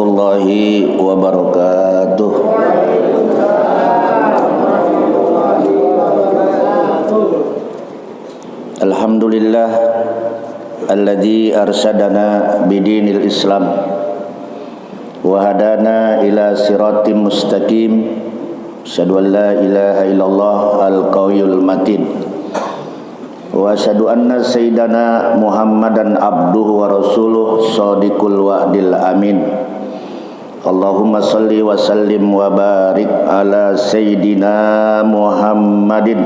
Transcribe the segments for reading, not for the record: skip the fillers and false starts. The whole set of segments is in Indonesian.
warahmatullahi wabarakatuh. Alhamdulillah alladzi arsyadana bidinil Islam wa hadana ila siratim mustaqim. Asyhadu an la ilaha illallah al-qawiyyul matin wa asyhadu anna sayyidana Muhammadan abduhu wa rasuluh shadiqul wa'dil amin. Allahumma salli wa sallim wa barik ala sayyidina Muhammadin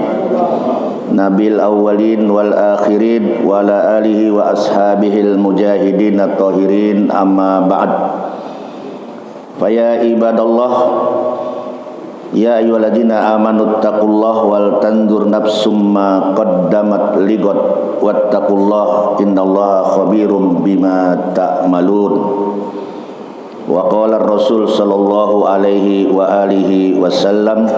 nabil awwalin wal akhirin wa ala alihi wa ashabihil mujahidin at-tahirin, amma ba'd. Faya ibadallah, ya ayyuhalladzina amanu taqullaha wal tanzur nafsum ma qaddamat lighad wattaqullaha innallaha khabirum bima ta'malun. Wa qala ar-rasul sallallahu alaihi wa alihi wasallam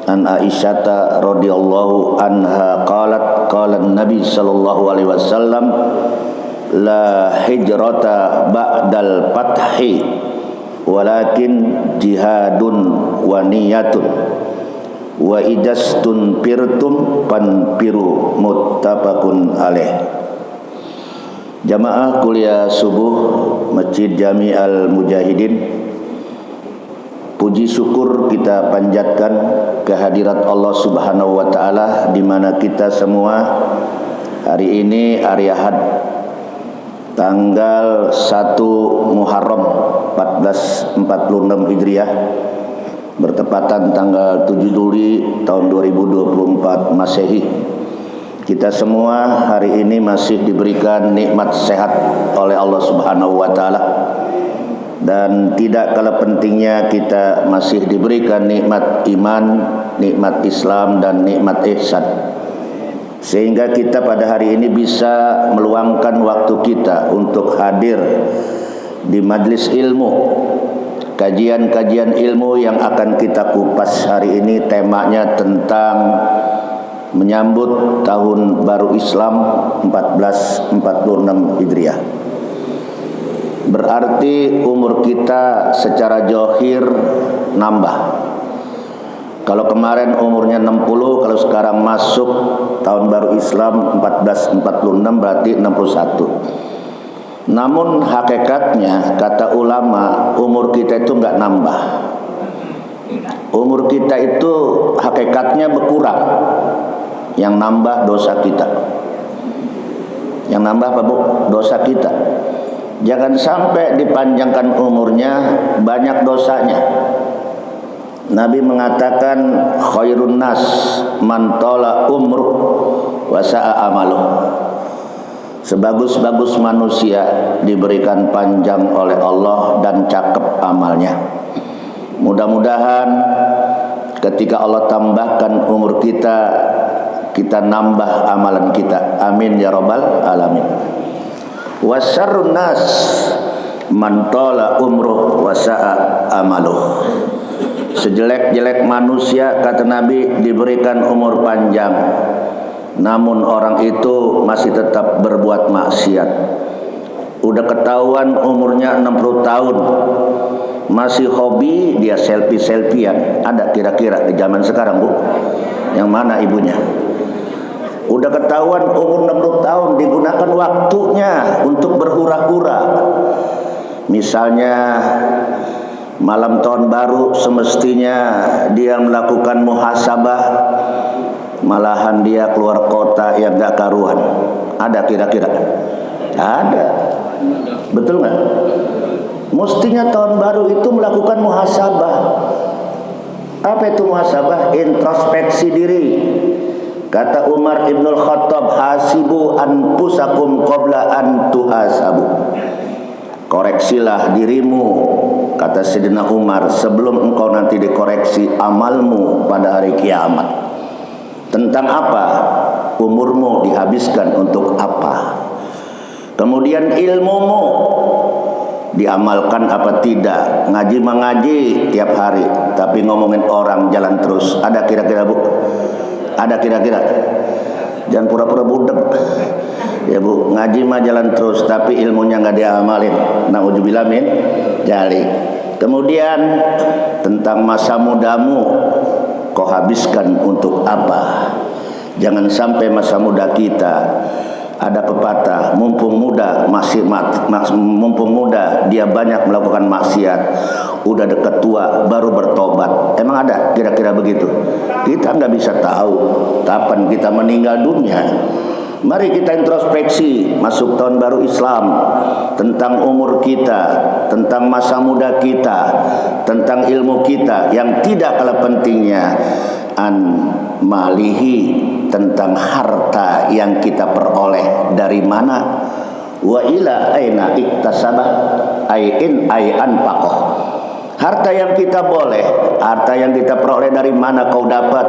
an Aisyata radhiyallahu anha qalat qala an-nabi sallallahu alaihi wasallam la hijrata ba'dal fathi walakin jihadun wa niyatun wa idastun pirtum panpiru, muttafaqun alaih. Jamaah kuliah subuh Masjid Jami Al-Mujahidin, puji syukur kita panjatkan kehadirat Allah Subhanahu wa taala di mana kita semua hari ini hari Ahad tanggal 1 Muharram 1446 Hijriah, bertepatan tanggal 7 Juli tahun 2024 Masehi. Kita semua hari ini masih diberikan nikmat sehat oleh Allah Subhanahu wa taala, dan tidak kalah pentingnya kita masih diberikan nikmat iman, nikmat Islam, dan nikmat ihsan, sehingga kita pada hari ini bisa meluangkan waktu kita untuk hadir di majlis ilmu, kajian-kajian ilmu yang akan kita kupas hari ini. Temanya tentang menyambut tahun baru Islam 1446 Hijriah. Berarti umur kita secara zahir nambah. Kalau kemarin umurnya 60, kalau sekarang masuk tahun baru Islam 1446 berarti 61. Namun hakikatnya kata ulama, umur kita itu enggak nambah. Umur kita itu hakikatnya berkurang. Yang nambah dosa kita. Yang nambah apa, Bu? Dosa kita. Jangan sampai dipanjangkan umurnya banyak dosanya. Nabi mengatakan khairun nas man tala umruh wa sa'a amaluh. Sebagus-bagus manusia diberikan panjang oleh Allah dan cakep amalnya. Mudah-mudahan ketika Allah tambahkan umur kita, kita nambah amalan kita. Amin ya rabbal alamin. Wasyarrun nas man tala umruh wa sa'a amaluh. Sejelek-jelek manusia kata Nabi diberikan umur panjang, namun orang itu masih tetap berbuat maksiat. Udah ketahuan umurnya 60 tahun, masih hobi dia selfie-selfian. Ada kira-kira di zaman sekarang, Bu? Yang mana ibunya? Udah ketahuan umur 60 tahun digunakan waktunya untuk berhura-hura. Misalnya malam tahun baru semestinya dia melakukan muhasabah, malahan dia keluar kota yang gak karuan. Ada kira-kira? Ada. Betul gak? Mestinya tahun baru itu melakukan muhasabah. Apa itu muhasabah? Introspeksi diri. Kata Umar Ibnul Khattab, hasibu anfusakum qabla an tuhasabu. Koreksilah dirimu, kata Sayyidina Umar, sebelum engkau nanti dikoreksi amalmu pada hari kiamat. Tentang apa? Umurmu dihabiskan untuk apa? Kemudian ilmumu diamalkan apa tidak? Ngaji mengaji tiap hari, tapi ngomongin orang jalan terus. Ada kira-kira, Bu? Ada kira-kira? Jangan pura-pura budak. Ya Bu, ngaji mah jalan terus tapi ilmunya nggak diamalin. Nauzubillah min Jalik. Kemudian tentang masa mudamu, kau habiskan untuk apa? Jangan sampai masa muda kita, ada pepatah, mumpung muda mumpung muda dia banyak melakukan maksiat, udah dekat tua baru bertobat. Emang ada kira-kira begitu? Kita nggak bisa tahu kapan kita meninggal dunia. Mari kita introspeksi masuk tahun baru Islam, tentang umur kita, tentang masa muda kita, tentang ilmu kita yang tidak kalah pentingnya, an malihi, tentang harta yang kita peroleh dari mana, wa ila aina iktasaba ain anfaqah. Harta yang kita harta yang kita peroleh dari mana kau dapat?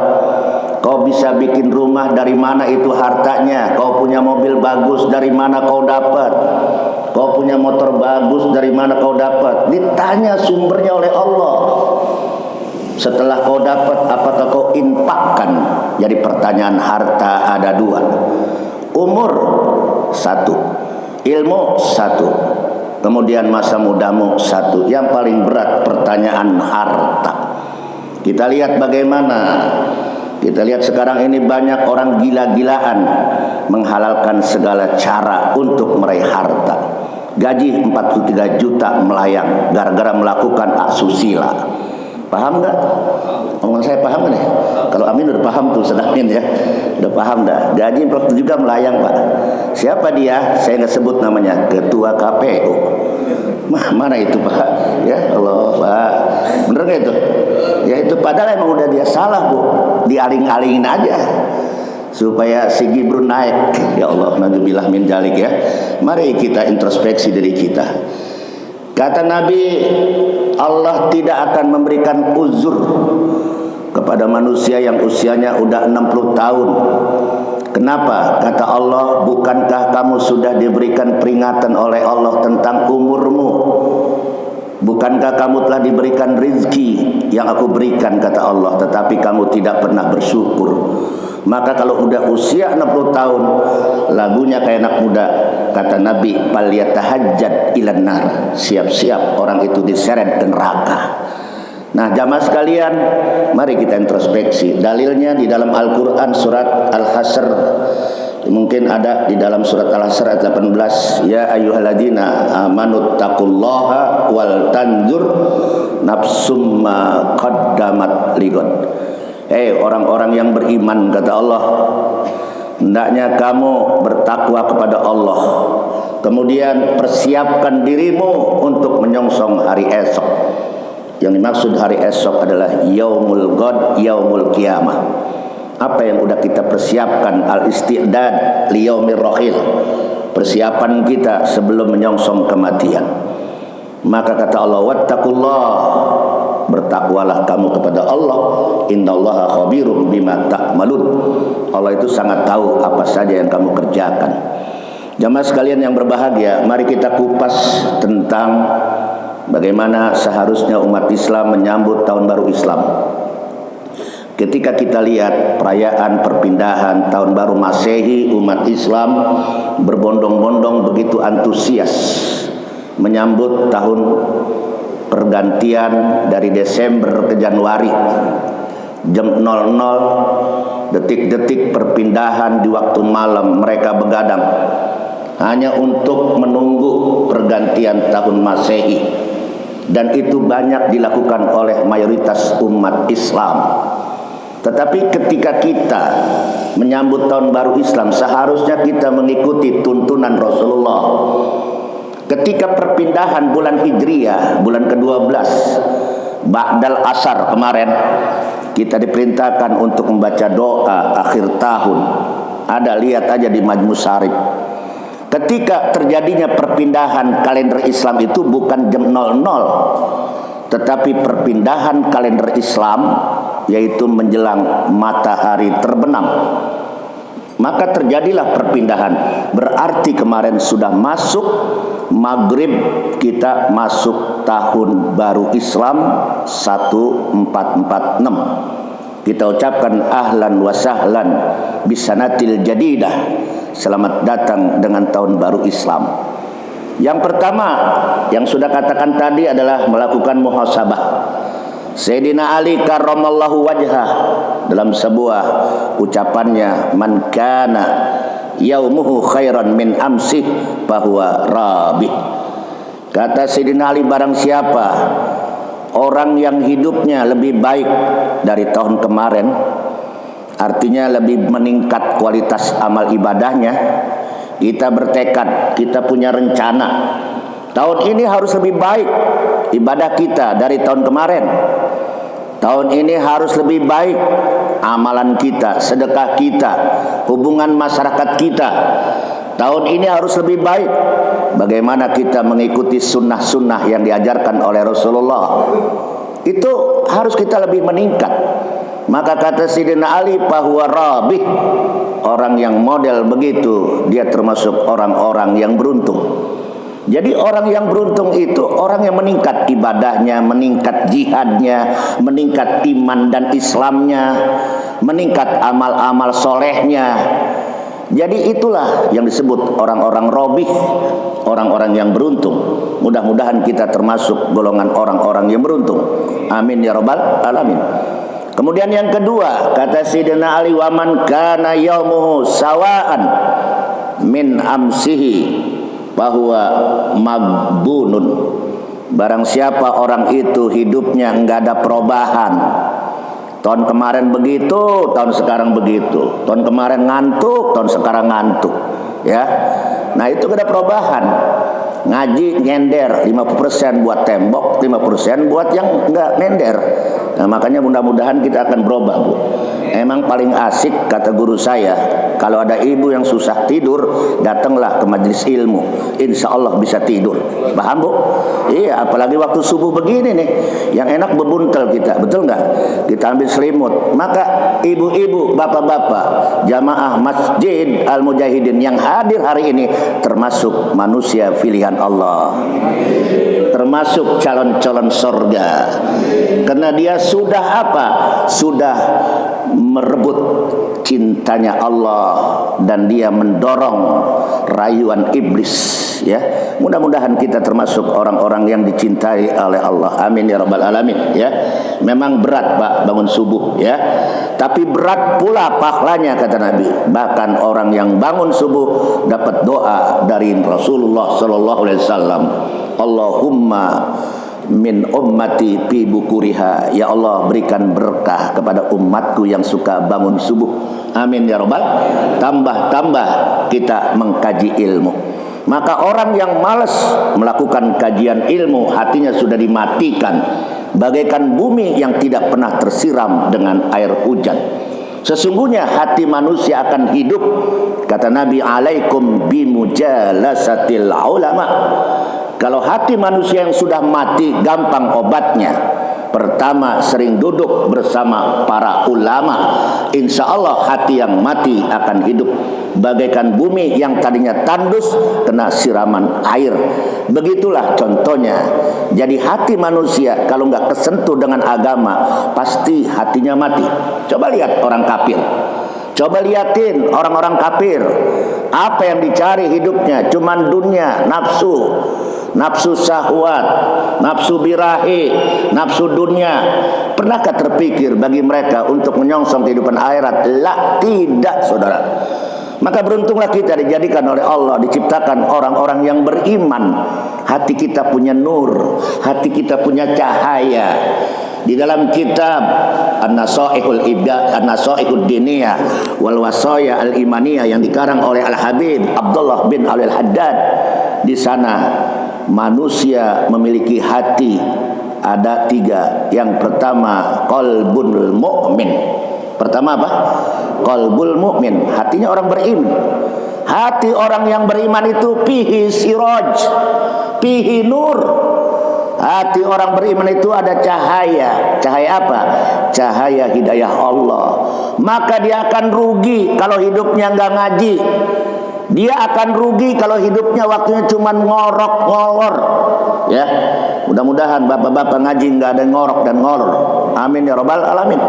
Kau bisa bikin rumah, dari mana itu hartanya? Kau punya mobil bagus, dari mana kau dapat? Kau punya motor bagus, dari mana kau dapat? Ditanya sumbernya oleh Allah. Setelah kau dapat, apakah kau infakkan? Jadi pertanyaan harta ada dua. Umur satu, ilmu satu, kemudian masa mudamu satu. Yang paling berat pertanyaan harta. Kita lihat bagaimana. Kita lihat sekarang ini banyak orang gila-gilaan menghalalkan segala cara untuk meraih harta. Gaji 43 juta melayang gara-gara melakukan asusila. Paham nggak? Omongan saya paham nih. Kalau Amin udah paham tuh, sedangin ya, udah paham dah. Gaji 47 juga melayang Pak. Siapa dia? Saya nggak sebut namanya. Ketua KPU. Mana itu Pak? Ya Allah Pak. Bener nggak itu? Ya itu padahal emang udah dia salah Bu. Dialing-alingin aja supaya si Gibrun naik. Ya Allah, naudzubillah min dzalik ya. Mari kita introspeksi diri kita. Kata Nabi, Allah tidak akan memberikan uzur kepada manusia yang usianya udah 60 tahun. Kenapa? Kata Allah, bukankah kamu sudah diberikan peringatan oleh Allah tentang umurmu? Bukankah kamu telah diberikan rizki yang aku berikan, kata Allah, tetapi kamu tidak pernah bersyukur. Maka kalau udah usia 60 tahun, lagunya kayak anak muda. Kata Nabi, "Falyatahajjad ilan nar." Siap-siap orang itu diseret ke neraka. Nah, jamaah sekalian, mari kita introspeksi. Dalilnya di dalam Al-Quran surat Al-Hasr. Mungkin ada di dalam surat Al-Hasr ayat 18. Ya ayyuhalladzina amanu taqullaha wal tanzur nafsum ma qaddamat ligad. Orang-orang yang beriman, kata Allah, hendaknya kamu bertakwa kepada Allah. Kemudian persiapkan dirimu untuk menyongsong hari esok. Yang dimaksud hari esok adalah yaumul ghad, yaumul qiyamah. Apa yang udah kita persiapkan, al-isti'dad li yaumir rahil, persiapan kita sebelum menyongsong kematian. Maka kata Allah, wattaqullah, bertakwalah kamu kepada Allah, innallaha khabirum bima ta'malun. Allah itu sangat tahu apa saja yang kamu kerjakan. Jamaah sekalian yang berbahagia, mari kita kupas tentang bagaimana seharusnya umat Islam menyambut tahun baru Islam. Ketika kita lihat perayaan perpindahan tahun baru Masehi, umat Islam berbondong-bondong begitu antusias menyambut tahun pergantian dari Desember ke Januari. Jam 00 detik-detik perpindahan di waktu malam mereka begadang hanya untuk menunggu pergantian tahun Masehi, dan itu banyak dilakukan oleh mayoritas umat Islam. Tetapi ketika kita menyambut tahun baru Islam, seharusnya kita mengikuti tuntunan Rasulullah. Ketika perpindahan bulan Hijriah, bulan ke-12 Ba'dal Asar kemarin, kita diperintahkan untuk membaca doa akhir tahun. Ada, lihat aja di Majmu' Syarif. Ketika terjadinya perpindahan kalender Islam itu bukan jam 00, tetapi perpindahan kalender Islam yaitu menjelang matahari terbenam. Maka terjadilah perpindahan. Berarti kemarin sudah masuk maghrib, kita masuk tahun baru Islam 1446. Kita ucapkan ahlan wa sahlan bisanatil jadidah. Selamat datang dengan tahun baru Islam. Yang pertama yang sudah katakan tadi adalah melakukan muhasabah. Sayyidina Ali karramallahu wajhah dalam sebuah ucapannya, man kana yaumuhu khairan min amsih bahwa rabih. Kata Sayyidina Ali, barang siapa orang yang hidupnya lebih baik dari tahun kemarin, artinya lebih meningkat kualitas amal ibadahnya, kita bertekad, kita punya rencana, tahun ini harus lebih baik ibadah kita dari tahun kemarin. Tahun ini harus lebih baik amalan kita, sedekah kita, hubungan masyarakat kita. Tahun ini harus lebih baik bagaimana kita mengikuti sunnah-sunnah yang diajarkan oleh Rasulullah. Itu harus kita lebih meningkat. Maka kata Sayyidina Ali bahwa rabih, orang yang model begitu, dia termasuk orang-orang yang beruntung. Jadi orang yang beruntung itu orang yang meningkat ibadahnya, meningkat jihadnya, meningkat iman dan Islamnya, meningkat amal-amal solehnya. Jadi itulah yang disebut orang-orang robih, orang-orang yang beruntung. Mudah-mudahan kita termasuk golongan orang-orang yang beruntung. Amin ya rabbal alamin. Kemudian yang kedua, kata Sayyidina Ali, waman kana yaumuhu sawaan min amsihi bahwa magbunun. Barang siapa orang itu hidupnya enggak ada perubahan, tahun kemarin begitu, tahun sekarang begitu, tahun kemarin ngantuk, tahun sekarang ngantuk, ya. Nah itu enggak ada perubahan. Ngaji nyender 50% buat tembok, 50% buat yang enggak nyender. Nah makanya mudah-mudahan kita akan berubah, Bu. Emang paling asik kata guru saya, kalau ada ibu yang susah tidur, datanglah ke majelis ilmu, insya Allah bisa tidur. Paham, Bu? Iya, apalagi waktu subuh begini nih, yang enak bebuntel kita, betul nggak? Kita ambil selimut. Maka ibu-ibu, bapak-bapak, jamaah Masjid Al-Mujahidin yang hadir hari ini termasuk manusia pilihan Allah, termasuk calon-calon surga, karena dia sudah apa? Sudah merebut cintanya Allah dan dia mendorong rayuan iblis, ya. Mudah-mudahan kita termasuk orang-orang yang dicintai oleh Allah. Amin ya rabbal alamin, ya. Memang berat, Pak, bangun subuh, ya. Tapi berat pula pahalanya kata Nabi. Bahkan orang yang bangun subuh dapat doa dari Rasulullah sallallahu alaihi wasallam. Allahumma min ummati fi bukuriha, ya Allah berikan berkah kepada umatku yang suka bangun subuh. Amin ya rabbal. Tambah-tambah kita mengkaji ilmu. Maka orang yang malas melakukan kajian ilmu, hatinya sudah dimatikan, bagaikan bumi yang tidak pernah tersiram dengan air hujan. Sesungguhnya hati manusia akan hidup, kata Nabi, alaikum bimujalasatil ulama. Kalau hati manusia yang sudah mati, gampang obatnya. Pertama, sering duduk bersama para ulama. Insya Allah hati yang mati akan hidup, bagaikan bumi yang tadinya tandus kena siraman air. Begitulah contohnya. Jadi hati manusia kalau nggak kesentuh dengan agama, pasti hatinya mati. Coba lihat orang kafir. Coba liatin orang-orang kafir, apa yang dicari hidupnya? Cuman dunia, nafsu, nafsu syahwat, nafsu birahi, nafsu dunia. Pernahkah terpikir bagi mereka untuk menyongsong kehidupan akhirat? La, tidak, saudara. Maka beruntunglah kita dijadikan oleh Allah, diciptakan orang-orang yang beriman. Hati kita punya nur, hati kita punya cahaya. Di dalam kitab An-Nasaihul Diniyah wal Wasaya Al-Imaniyah yang dikarang oleh Al-Habib Abdullah bin Al-Haddad, di sana manusia memiliki hati ada 3. Yang pertama qalbul mu'min. Pertama apa? Qalbul mu'min, hatinya orang beriman. Hati orang yang beriman itu fihi siraj, fihi nur. Hati orang beriman itu ada cahaya. Cahaya apa? Cahaya hidayah Allah. Maka dia akan rugi kalau hidupnya nggak ngaji. Dia akan rugi kalau hidupnya waktunya cuma ngorok-ngolor. Ya, mudah-mudahan bapak-bapak ngaji nggak ada ngorok dan ngolor. Amin ya rabbal alamin.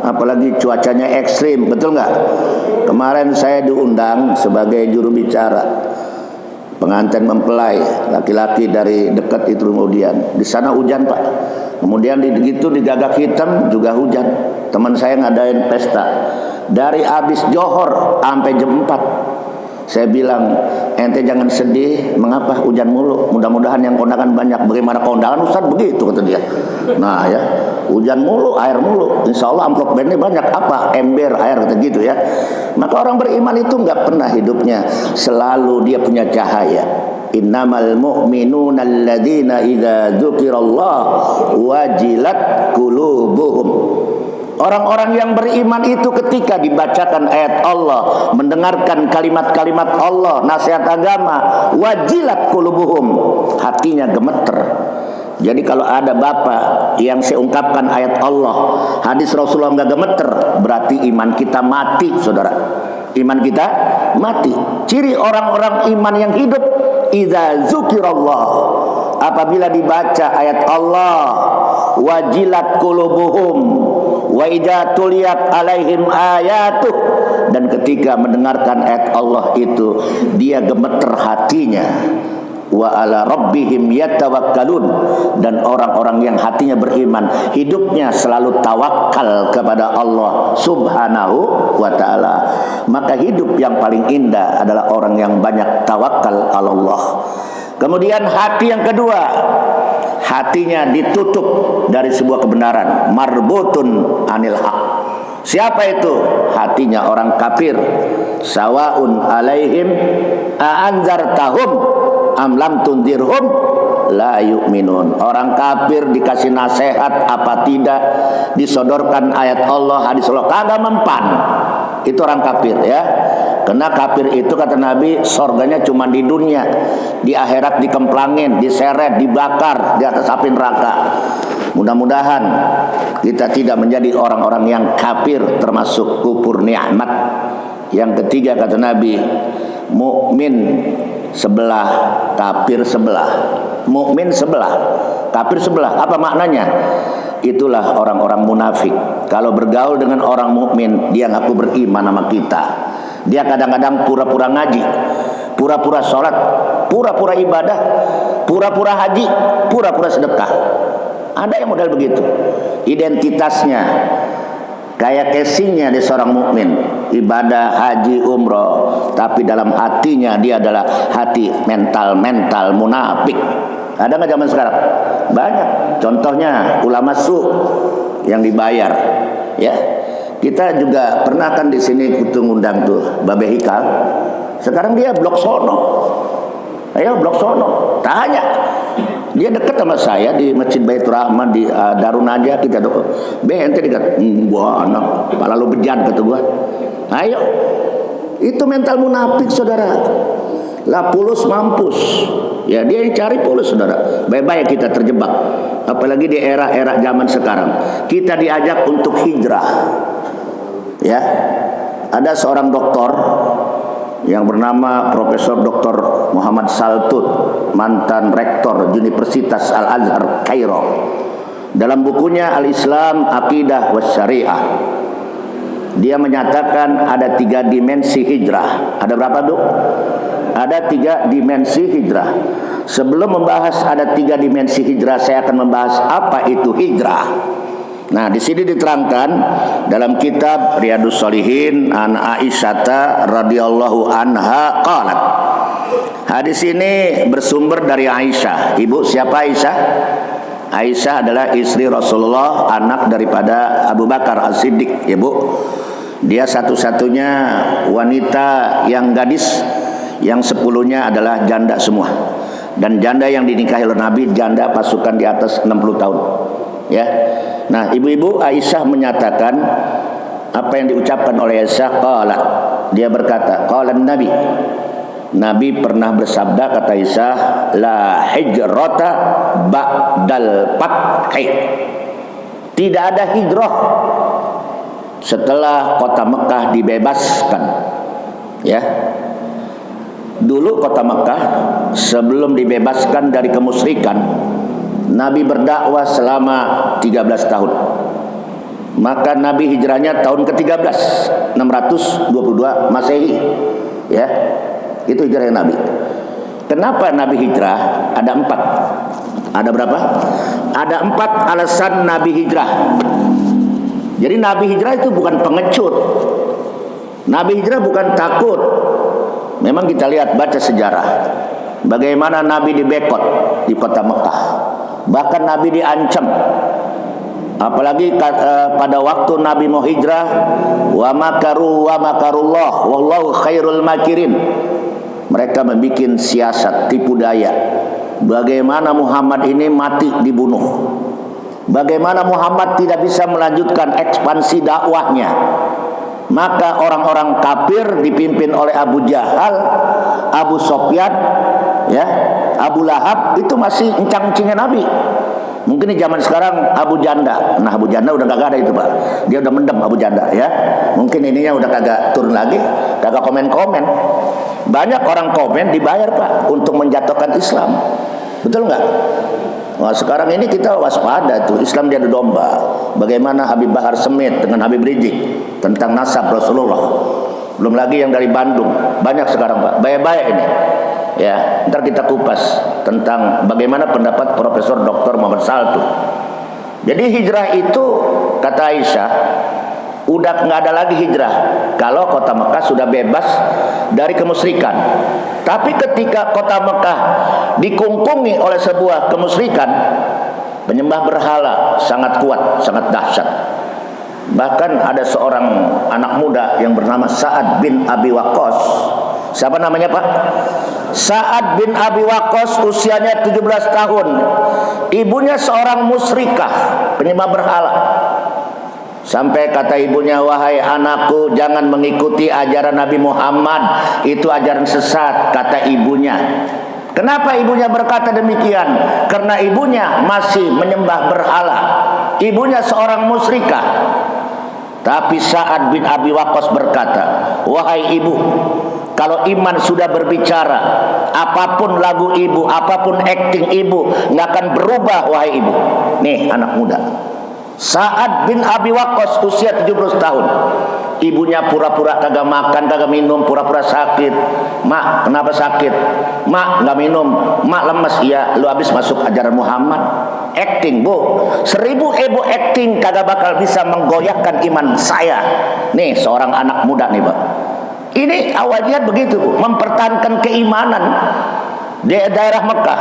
Apalagi cuacanya ekstrim, betul nggak? Kemarin saya diundang sebagai juru bicara. pengantin mempelai, laki-laki dari dekat itu. Kemudian di sana hujan Pak. Kemudian gitu di Gagak Hitam juga hujan. Teman saya ngadain pesta dari habis johor sampai jam 4. Saya bilang, ente jangan sedih, mengapa hujan mulu? Mudah-mudahan yang kondangan banyak. Bagaimana kondangan Ustaz? Begitu kata dia. Nah ya, hujan mulu, air mulu. Insya Allah amplop bandnya banyak. Apa? Ember air kata gitu ya. Maka orang beriman itu nggak pernah hidupnya selalu dia punya cahaya. Innamal mu'minuna alladzina idza dzukirallah wajilat qulubuhum. Orang-orang yang beriman itu ketika dibacakan ayat Allah, mendengarkan kalimat-kalimat Allah, nasihat agama, wajilat qulubuhum, hatinya gemeter. Jadi kalau ada bapak yang saya ungkapkan ayat Allah, hadis Rasulullah nggak gemeter, berarti iman kita mati, saudara. Iman kita mati. Ciri orang-orang iman yang hidup, idza dzukirallah, apabila dibaca ayat Allah, wajilat qulubuhum, wa idza tuliyat alaihim ayatuh, dan ketika mendengarkan ayat Allah itu dia gemeter hatinya. Wa ala rabbihim yatawakkalun, dan orang-orang yang hatinya beriman hidupnya selalu tawakal kepada Allah Subhanahu wa ta'ala. Maka hidup yang paling indah adalah orang yang banyak tawakal Allah. Kemudian hati yang kedua, hatinya ditutup dari sebuah kebenaran, marbutun anil haq. Siapa itu? Hatinya orang kafir. Sawaun alaihim a'anzartahum am lam tundirhum la yu'minun. Orang kafir dikasih nasihat apa tidak, disodorkan ayat Allah, hadis Allah, kagak mempan. Itu orang kafir ya. Karena kafir itu kata Nabi, sorganya cuma di dunia, di akhirat dikemplangin, diseret, dibakar di atas api neraka. Mudah-mudahan kita tidak menjadi orang-orang yang kafir, termasuk kufur nikmat. Yang ketiga kata Nabi, mukmin sebelah, kafir sebelah. Mukmin sebelah, kafir sebelah. Apa maknanya? Itulah orang-orang munafik. Kalau bergaul dengan orang mukmin, dia ngaku beriman sama kita. Dia kadang-kadang pura-pura ngaji, pura-pura sholat, pura-pura ibadah, pura-pura haji, pura-pura sedekah. Ada yang model begitu. Identitasnya kayak casingnya dia seorang mukmin, ibadah, haji, umroh, tapi dalam hatinya dia adalah hati mental munafik. Ada nggak zaman sekarang? Banyak. Contohnya ulama su yang dibayar, ya. Kita juga pernah kan di sini kutu ngundang tuh Babe Hikal. Sekarang dia blok sono. Ayo blok sono. Tanya. Dia dekat sama saya di Masjid Baitur Rahman di Darun Najah, kita doa. Be ente dekat. Gua anak kepala lu bejat kata gua. Ayo. Itu mental munafik saudara. Lah pulus mampus. Ya dia yang cari pulus saudara. Baik-baik kita terjebak. Apalagi di era-era zaman sekarang. Kita diajak untuk hijrah. Ya, ada seorang doktor yang bernama Profesor Dr. Muhammad Saltut, mantan rektor Universitas Al-Azhar Kairo. Dalam bukunya Al-Islam Aqidah was Syariah, dia menyatakan ada 3 dimensi hijrah. Ada berapa, Duk? Ada 3 dimensi hijrah. Sebelum membahas ada 3 dimensi hijrah, saya akan membahas apa itu hijrah. Nah, di sini diterangkan dalam kitab Riyadhus Shalihin an Aisyah radhiyallahu anha qalat. Hadis ini bersumber dari Aisyah. Ibu siapa Aisyah? Aisyah adalah istri Rasulullah, anak daripada Abu Bakar As-Siddiq, Ibu. Dia satu-satunya wanita yang gadis, yang 10-nya adalah janda semua. Dan janda yang dinikahi oleh Nabi, janda pasukan di atas 60 tahun. Ya. Nah, ibu-ibu Aisyah menyatakan apa yang diucapkan oleh Aisyah, qalat. Dia berkata, qalan Nabi. Nabi pernah bersabda, kata Aisyah, la hijrata ba'dal fathi. Tidak ada hijrah setelah kota Mekah dibebaskan. Ya. Dulu kota Mekah sebelum dibebaskan dari kemusyrikan, Nabi berdakwah selama 13 tahun. Maka Nabi hijrahnya tahun ke-13, 622 Masehi. Ya. Itu hijrah Nabi. Kenapa Nabi hijrah? Ada 4. Ada berapa? Ada 4 alasan Nabi hijrah. Jadi Nabi hijrah itu bukan pengecut. Nabi hijrah bukan takut. Memang kita lihat, baca sejarah, bagaimana Nabi dibekot di kota Mekah. Bahkan Nabi diancam. Apalagi pada waktu Nabi mau hijrah, wa makaru wa makarullah wallahu khairul makirin. Mereka membuat siasat tipu daya. Bagaimana Muhammad ini mati dibunuh. Bagaimana Muhammad tidak bisa melanjutkan ekspansi dakwahnya. Maka orang-orang kafir dipimpin oleh Abu Jahal, Abu Sofyan, ya, Abu Lahab itu masih encang-encingnya Nabi. Mungkin di zaman sekarang Abu Janda. Nah, Abu Janda udah kagak ada itu, Pak. Dia udah mendem Abu Janda, ya. Mungkin ininya udah kagak turun lagi, kagak komen-komen. Banyak orang komen dibayar, Pak, untuk menjatuhkan Islam. Betul nggak? Wah, sekarang ini kita waspada tuh, Islam diadu domba. Bagaimana Habib Bahar Smith dengan Habib Rizik tentang nasab Rasulullah. Belum lagi yang dari Bandung. Banyak sekarang, Pak. Bahaya-bahaya ini. Ya, ntar kita kupas tentang bagaimana pendapat Profesor Dr. Muhammad Saltu. Jadi hijrah itu, kata Aisyah, udah nggak ada lagi hijrah kalau kota Mekah sudah bebas dari kemusyrikan. Tapi ketika kota Mekah dikungkungi oleh sebuah kemusyrikan, penyembah berhala sangat kuat, sangat dahsyat. Bahkan ada seorang anak muda yang bernama Sa'ad bin Abi Waqqas. Siapa namanya, Pak? Sa'ad bin Abi Waqqas, usianya 17 tahun. Ibunya seorang musyrikah, penyembah berhala. Sampai kata ibunya, wahai anakku, jangan mengikuti ajaran Nabi Muhammad, itu ajaran sesat, kata ibunya. Kenapa ibunya berkata demikian? Karena ibunya masih menyembah berhala. Ibunya seorang musyrikah. Tapi Sa'ad bin Abi Waqqas berkata, wahai ibu, kalau iman sudah berbicara, apapun lagu ibu, apapun akting ibu, nggak akan berubah, wahai ibu. Nih anak muda, Sa'ad bin Abi Waqqas, usia 17 tahun. Ibunya pura-pura kagak makan, kagak minum, pura-pura sakit. Mak, kenapa sakit? Mak, nggak minum. Mak, lemes. Iya, lu habis masuk ajaran Muhammad. Acting, Bu. 1000 ibu acting kagak bakal bisa menggoyahkan iman saya. Nih, seorang anak muda nih, Pak. Ini awalnya begitu, Bu. Mempertahankan keimanan di daerah Mekah.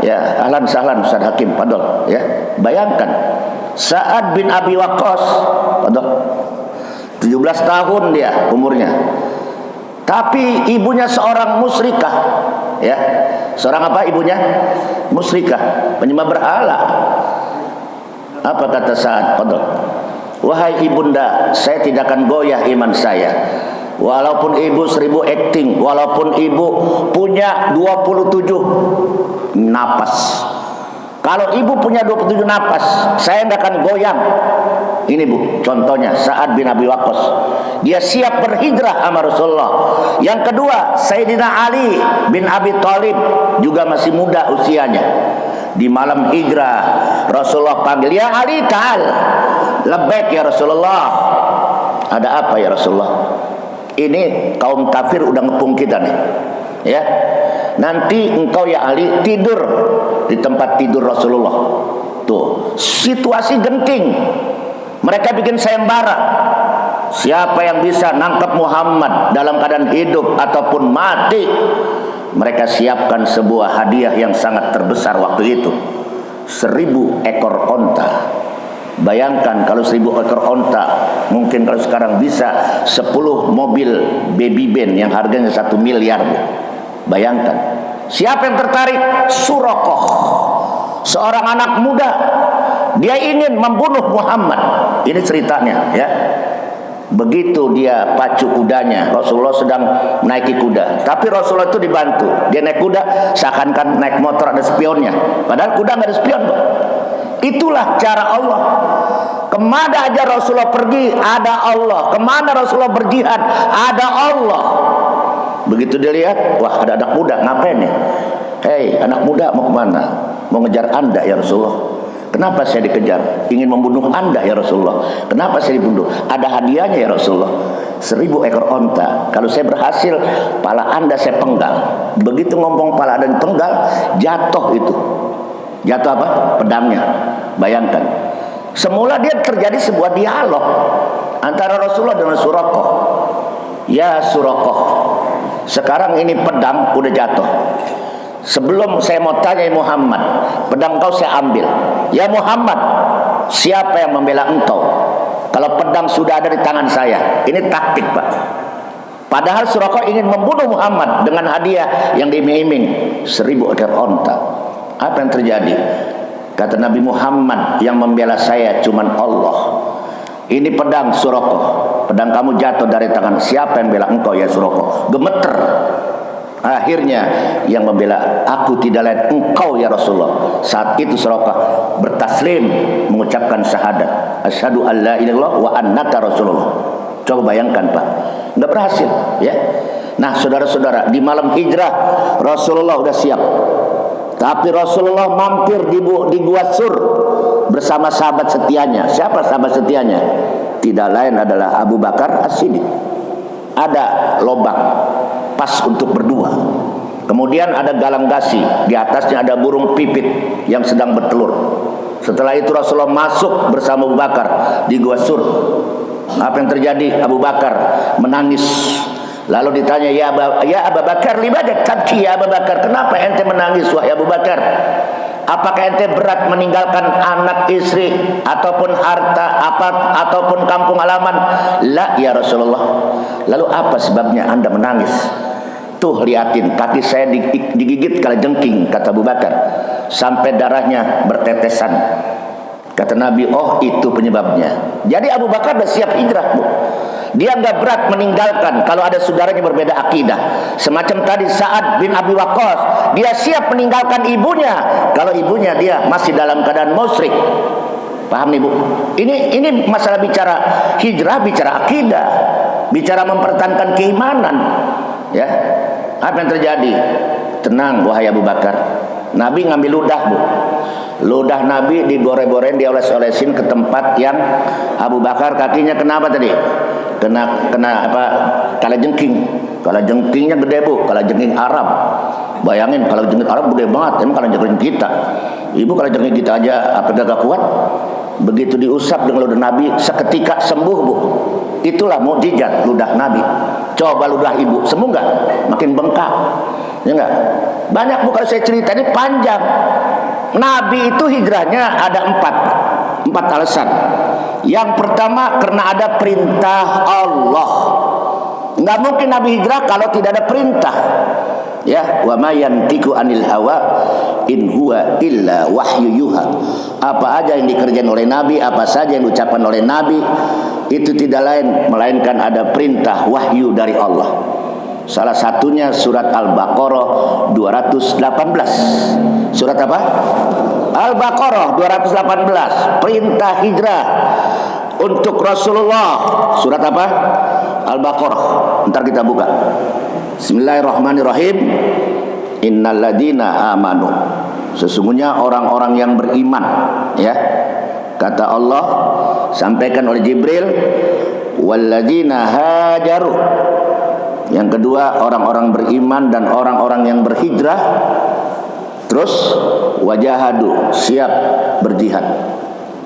Ya, ahlan sahlan Ustaz Hakim, padahal, ya. Bayangkan, Sa'ad bin Abi Waqqas, padahal 17 tahun dia umurnya. Tapi ibunya seorang musyrikah, ya. Seorang apa ibunya? Musyrikah, penyembah berhala. Apa kata Sa'ad? Wahai ibunda, saya tidak akan goyah iman saya. Walaupun ibu 1000 acting, walaupun ibu punya 27 napas. Kalau ibu punya 27 napas, saya tidak akan goyang. Ini, Bu, contohnya Sa'ad bin Abi Waqqas. Dia siap berhijrah sama Rasulullah. Yang kedua, Sayyidina Ali bin Abi Thalib, juga masih muda usianya. Di malam hijrah, Rasulullah panggil, ya Ali, ta'al. Labbaik ya Rasulullah. Ada apa ya Rasulullah? Ini kaum kafir udah ngepung kita nih, ya. Nanti engkau ya Ali tidur di tempat tidur Rasulullah. Tuh, situasi genting. Mereka bikin sayembara. Siapa yang bisa nangkep Muhammad dalam keadaan hidup ataupun mati, mereka siapkan sebuah hadiah yang sangat terbesar waktu itu. 1000 ekor onta. Bayangkan kalau 1000 ekor onta, mungkin kalau sekarang bisa 10 mobil baby band yang harganya 1 miliar. Bayangkan. Siapa yang tertarik? Suraqah, seorang anak muda. Dia ingin membunuh Muhammad. Ini ceritanya, ya. Begitu dia pacu kudanya, Rasulullah sedang menaiki kuda. Tapi Rasulullah itu dibantu. Dia naik kuda seakan-akan naik motor ada spionnya. Padahal kuda nggak ada spion, Pak. Itulah cara Allah. Kemana aja Rasulullah pergi, ada Allah. Kemana Rasulullah berjihad, ada Allah. Begitu dia lihat, wah ada anak muda, ngapain nih? Hei anak muda, mau kemana? Mau ngejar Anda ya Rasulullah. Kenapa saya dikejar? Ingin membunuh Anda ya Rasulullah. Kenapa saya dibunuh? Ada hadiahnya ya Rasulullah. 1000 ekor onta. Kalau saya berhasil, pala Anda saya penggal. Begitu ngomong pala Anda penggal, jatuh itu. Jatuh apa? Pedangnya. Bayangkan. Semula dia terjadi sebuah dialog antara Rasulullah dengan Suraqah. Ya Suraqah, sekarang ini pedang udah jatuh. Sebelum saya mau tanya Muhammad, pedang kau saya ambil. Ya Muhammad, siapa yang membela engkau? Kalau pedang sudah ada di tangan saya. Ini taktik, Pak. Padahal Suraqah ingin membunuh Muhammad dengan hadiah yang diiming-iming 1000 ekor onta. Apa yang terjadi? Kata Nabi Muhammad, yang membela saya cuman Allah. Ini pedang Suraqah. Pedang kamu jatuh dari tangan siapa yang bela engkau ya Suraqah? Gemeter. Akhirnya yang membela aku tidak lain engkau ya Rasulullah. Saat itu Suraqah bertaslim, mengucapkan syahadat, asyhadu an la ilaha illallah wa annaka Rasulullah. Coba bayangkan, Pak. Enggak berhasil, ya. Nah, saudara-saudara, di malam hijrah Rasulullah udah siap. Tapi Rasulullah mampir di Gua Sur bersama sahabat setianya. Siapa sahabat setianya? Tidak lain adalah Abu Bakar As-Siddiq. Ada lobang pas untuk berdua. Kemudian ada galang gasi, di atasnya ada burung pipit yang sedang bertelur. Setelah itu Rasulullah masuk bersama Abu Bakar di Gua Sur. Apa yang terjadi? Abu Bakar menangis. Lalu ditanya, ya Abu Bakar, limadha tabki ya Abu Bakar? Kenapa ente menangis wahai Abu Bakar? Apakah ente berat meninggalkan anak, istri, ataupun harta, ataupun kampung halaman? La ya Rasulullah. Lalu apa sebabnya anda menangis? Tuh liatin, kaki saya digigit kalajengking, kata Abu Bakar, sampai darahnya bertetesan. Kata Nabi, oh itu penyebabnya. Jadi Abu Bakar sudah siap hijrah, Bu. Dia nggak berat meninggalkan kalau ada saudaranya berbeda akidah. Semacam tadi Sa'ad bin Abi Waqqas, dia siap meninggalkan ibunya kalau ibunya dia masih dalam keadaan musyrik. Paham nih, Bu? Ini masalah bicara hijrah, bicara akidah, bicara mempertahankan keimanan. Ya, apa yang terjadi? Tenang wahai Abu Bakar. Nabi ngambil ludah, Bu. Ludah Nabi digoreng-goreng, dioles-olesin ke tempat yang Abu Bakar kakinya kenapa tadi? Kena apa? Kalajengking. Kalajengkingnya gede, Bu. Kalajengking Arab. Bayangin kalajengking Arab gede banget. Emang kalajengking kita. Ibu kalajengking kita aja apa gak kuat? Begitu diusap dengan ludah Nabi, seketika sembuh, Bu. Itulah mukjizat ludah Nabi. Coba ludah ibu, sembuh nggak? Makin bengkak, ya nggak? Banyak, Bu, kalau saya cerita ini panjang. Nabi itu hijrahnya ada empat alasan. Yang pertama karena ada perintah Allah. Nggak mungkin Nabi hijrah kalau tidak ada perintah. Ya, wa ma yantiqu anil hawa in huwa illa wahyu yuha. Apa aja yang dikerjain oleh Nabi, apa saja yang diucapkan oleh Nabi, itu tidak lain melainkan ada perintah wahyu dari Allah. Salah satunya surat Al-Baqarah 218. Surat apa? Al-Baqarah 218. Perintah hijrah untuk Rasulullah. Surat apa? Al-Baqarah. Ntar kita buka. Bismillahirrahmanirrahim. Innalladzina amanu. Sesungguhnya orang-orang yang beriman, ya. Kata Allah, sampaikan oleh Jibril, walladzina hajaru. Yang kedua, orang-orang beriman dan orang-orang yang berhijrah. Terus wajahadu, siap berjihad.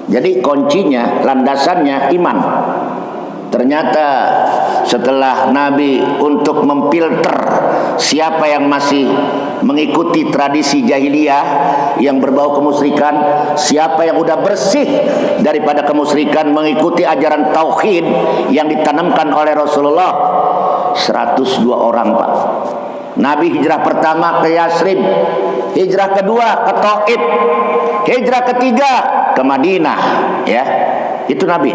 Jadi kuncinya, landasannya iman. Ternyata setelah Nabi untuk memfilter siapa yang masih mengikuti tradisi jahiliyah yang berbau kemusyrikan, siapa yang udah bersih daripada kemusyrikan, mengikuti ajaran tauhid yang ditanamkan oleh Rasulullah, 102 orang, Pak. Nabi hijrah pertama ke Yasrib, hijrah kedua ke Taif, hijrah ketiga ke Madinah, ya. Itu Nabi.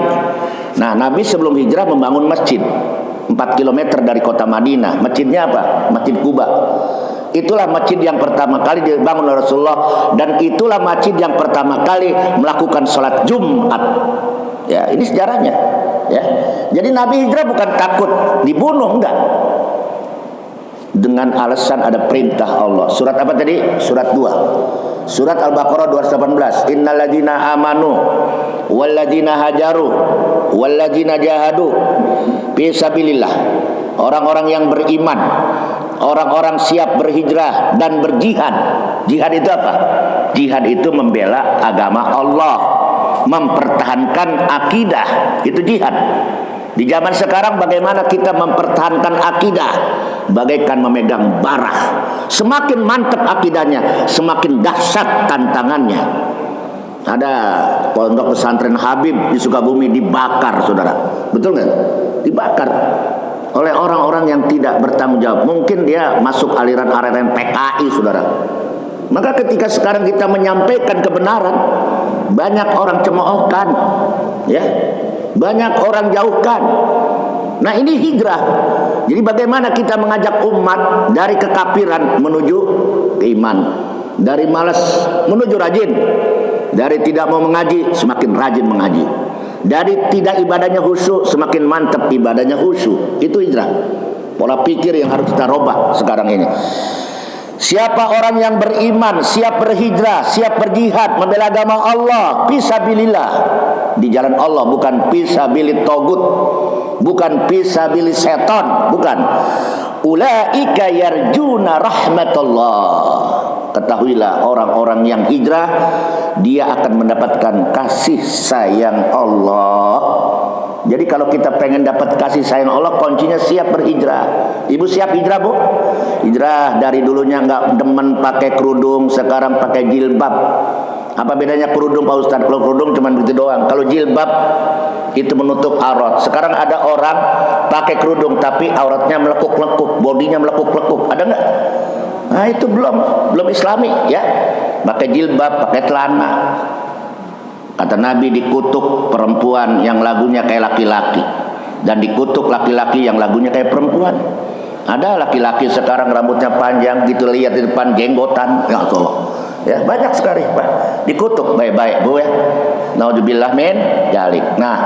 Nah, Nabi sebelum hijrah membangun masjid 4 km dari kota Madinah. Masjidnya apa? Masjid Quba. Itulah masjid yang pertama kali dibangun oleh Rasulullah, dan itulah masjid yang pertama kali melakukan sholat Jumat. Ya, ini sejarahnya. Ya, jadi Nabi hijrah bukan takut dibunuh, enggak. Dengan alasan ada perintah Allah. Surat apa tadi? Surat 2. Surat Al-Baqarah 218. Innalladzina amanu. walladzina hajaru walladzina jahadu fi sabilillah. Orang-orang yang beriman, orang-orang siap berhijrah dan berjihad. Jihad itu apa? Jihad itu membela agama Allah, mempertahankan akidah, itu jihad. Di zaman sekarang bagaimana kita mempertahankan akidah? Bagaikan memegang barah. Semakin mantap akidahnya, semakin dahsyat tantangannya. Ada pondok pesantren Habib di Sukabumi dibakar, saudara. Betul nggak? Dibakar oleh orang-orang yang tidak bertanggung jawab. Mungkin dia masuk aliran-aliran PKI, saudara. Maka ketika sekarang kita menyampaikan kebenaran, banyak orang cemoohkan, ya, banyak orang jauhkan. Nah, ini hijrah. Jadi bagaimana kita mengajak umat dari kekafiran menuju iman, dari malas menuju rajin, dari tidak mau mengaji semakin rajin mengaji, dari tidak ibadahnya khusyuk semakin mantap ibadahnya khusyuk. Itu hijrah. Pola pikir yang harus kita robah sekarang ini. Siapa orang yang beriman, siap berhijrah, siap berjihad, membela agama Allah, fisabilillah, di jalan Allah, bukan fisabilit togut, bukan fisabilit setan, bukan. Ulaika yarjuna rahmatullah. Ketahuilah, orang-orang yang hijrah, dia akan mendapatkan kasih sayang Allah. Jadi kalau kita pengen dapat kasih sayang Allah, kuncinya siap berhijrah. Ibu siap hijrah, Bu? Hijrah dari dulunya nggak demen pakai kerudung, sekarang pakai jilbab. Apa bedanya kerudung, Pak Ustadz? Kalau kerudung cuma begitu doang. Kalau jilbab itu menutup aurat. Sekarang ada orang pakai kerudung tapi auratnya melekuk-lekuk, bodinya melekuk-lekuk. Ada nggak? Nah, itu belum Islami, ya. Pakai jilbab, pakai celana. Kata Nabi, dikutuk perempuan yang lagunya kayak laki-laki, dan dikutuk laki-laki yang lagunya kayak perempuan. Ada laki-laki sekarang rambutnya panjang gitu, lihat di depan jenggotan, ya Allah. Ya, banyak sekali, Pak. Dikutuk baik-baik, Bu, ya. Naudzubillah min dzalik. Nah,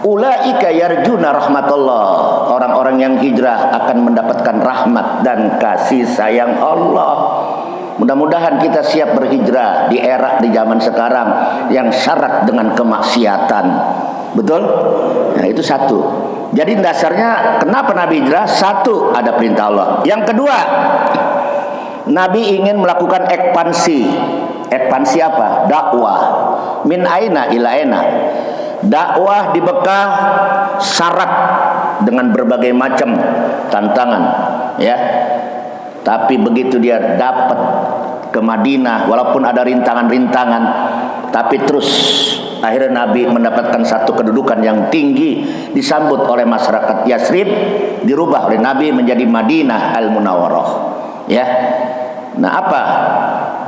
ulaika yarjuna rahmatullah. Orang-orang yang hijrah akan mendapatkan rahmat dan kasih sayang Allah. Mudah-mudahan kita siap berhijrah di era, di zaman sekarang yang syarat dengan kemaksiatan. Betul? Nah, itu satu. Jadi dasarnya kenapa Nabi hijrah? Satu, ada perintah Allah. Yang kedua, Nabi ingin melakukan ekspansi. Ekspansi apa? Dakwah. Min aina ila aina. Dakwah di Mekah syarat dengan berbagai macam tantangan, ya. Tapi begitu dia dapat ke Madinah, walaupun ada rintangan-rintangan, tapi terus akhirnya Nabi mendapatkan satu kedudukan yang tinggi, disambut oleh masyarakat Yasrib, dirubah oleh Nabi menjadi Madinah Al-Munawwarah, ya. Nah, apa?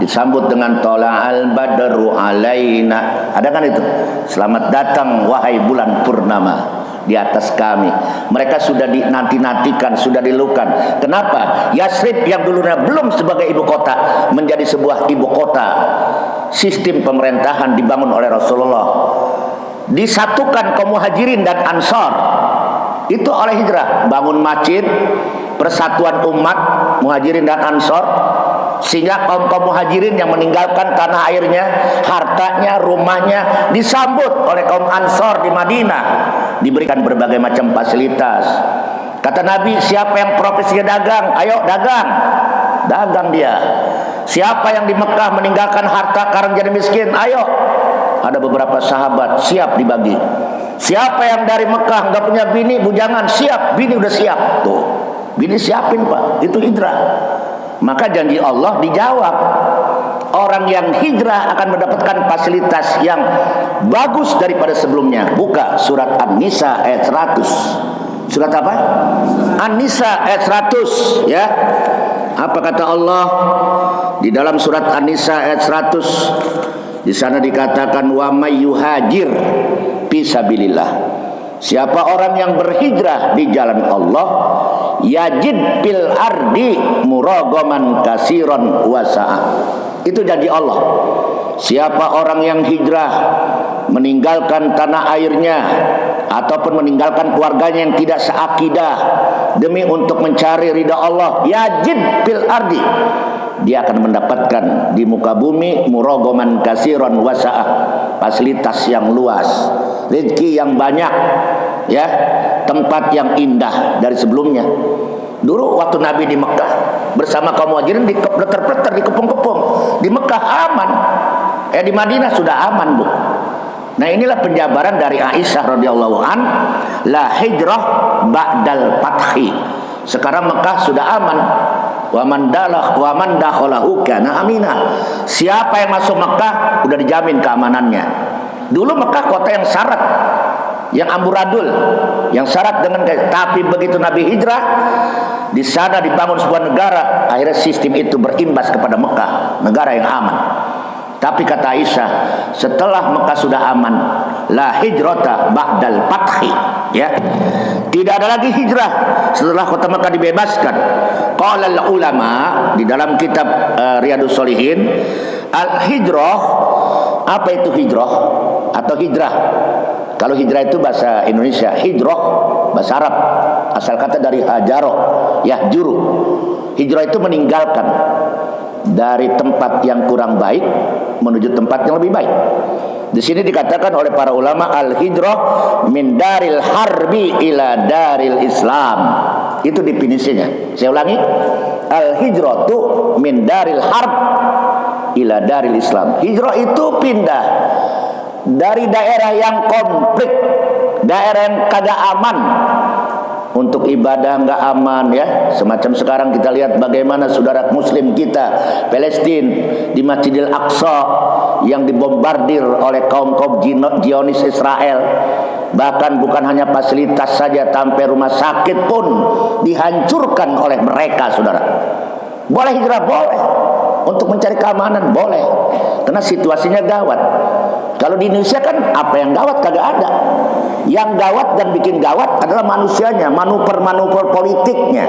Disambut dengan tola'al badru alaina. Ada kan itu? Selamat datang wahai bulan purnama di atas kami. Mereka sudah dinanti-nantikan, sudah dilukan. Kenapa? Yasrib yang dulunya belum sebagai ibu kota menjadi sebuah ibu kota. Sistem pemerintahan dibangun oleh Rasulullah. Disatukan kaum muhajirin dan ansor. Itu oleh hijrah. Bangun masjid, persatuan umat muhajirin dan ansor, sehingga kaum muhajirin yang meninggalkan tanah airnya, hartanya, rumahnya disambut oleh kaum ansor di Madinah, diberikan berbagai macam fasilitas. Kata Nabi, siapa yang profesinya dagang, ayo dagang. Dagang dia. Siapa yang di Mekah meninggalkan harta karena jadi miskin, ayo. Ada beberapa sahabat siap dibagi. Siapa yang dari Mekah nggak punya bini, bujangan, siap, bini udah siap. Tuh, bini siapin, Pak. Itu hijrah. Maka janji Allah dijawab. Orang yang hijrah akan mendapatkan fasilitas yang bagus daripada sebelumnya. Buka surat An-Nisa ayat 100. Surat apa? An-Nisa ayat 100, ya. Apa kata Allah di dalam surat An-Nisa ayat 100? Di sana dikatakan wa may yuhajir fisabilillah. Siapa orang yang berhijrah di jalan Allah, yajid fil ardi muragaman kasiran wasa'a. Itu janji Allah. Siapa orang yang hijrah meninggalkan tanah airnya ataupun meninggalkan keluarganya yang tidak seakidah demi untuk mencari ridha Allah, yajid fil ardi, dia akan mendapatkan di muka bumi muragoman kasiron wasa'ah, fasilitas yang luas, rezeki yang banyak, ya, tempat yang indah dari sebelumnya. Dulu waktu Nabi di Mekah bersama kaum Muhajirin dipleter-pleter, dikepung-kepung. Di Mekah aman, di Madinah sudah aman, Bu. Nah, inilah penjabaran dari Aisyah radhiyallahu an, la hijrah ba'dal fathi. Sekarang Mekah sudah aman. Wa man dakhalahu kana amina. Siapa yang masuk Mekah udah dijamin keamanannya. Dulu Mekah kota yang syarat, yang amburadul, yang syarat dengan tapi begitu Nabi hijrah, di sana dibangun sebuah negara, akhirnya sistem itu berimbas kepada Mekah, negara yang aman. Tapi kata Aisyah, setelah Mekah sudah aman, la hijrata ba'dal fathi, ya. Tidak ada lagi hijrah setelah kota Mekah dibebaskan. Qala al ulama di dalam kitab Riyadhus Shalihin, al hijrah, apa itu hijrah atau hijrah? Kalau hijrah itu bahasa Indonesia, hijrah bahasa Arab, asal kata dari hajaro, yahjuru. Hijrah itu meninggalkan dari tempat yang kurang baik menuju tempat yang lebih baik. Di sini dikatakan oleh para ulama, al-hijrah min daril harbi ila daril Islam. Itu definisinya. Saya ulangi, al-hijrah itu min daril harb ila daril Islam. Hijrah itu pindah dari daerah yang konflik, daerah yang kagak aman, untuk ibadah nggak aman, ya. Semacam sekarang kita lihat bagaimana saudara muslim kita Palestina di Masjidil Aqsa yang dibombardir oleh kaum-kaum Zionis Israel. Bahkan bukan hanya fasilitas saja, sampai rumah sakit pun dihancurkan oleh mereka, saudara. Boleh hijrah? Boleh. Untuk mencari keamanan? Boleh. Karena situasinya gawat. Kalau di Indonesia kan apa yang gawat kagak ada. Yang gawat dan bikin gawat adalah manusianya, manuver-manuver politiknya.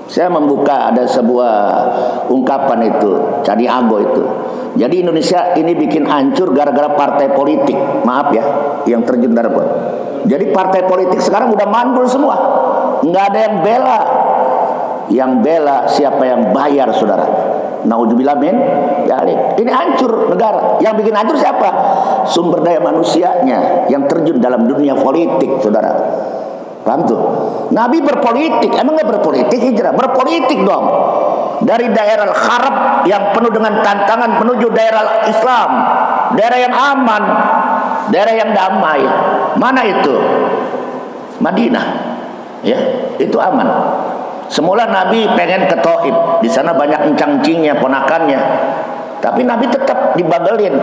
Saya membuka ada sebuah ungkapan itu, Candi Ago itu. Jadi Indonesia ini bikin hancur gara-gara partai politik. Maaf ya, yang terjun dalam. Jadi partai politik sekarang udah mandul semua. Nggak ada yang bela. Yang bela siapa yang bayar, saudara. Naudzubillah min dzalik. Ini hancur negara. Yang bikin hancur siapa? Sumber daya manusianya yang terjun dalam dunia politik, saudara. Paham tuh? Nabi berpolitik, emang nggak berpolitik hijrah? Berpolitik dong. Dari daerah Arab yang penuh dengan tantangan menuju daerah Islam, daerah yang aman, daerah yang damai. Mana itu? Madinah, ya, itu aman. Semula Nabi pengen ke Taif, di sana banyak encang-encingnya, ponakannya. Tapi Nabi tetap dibagelin,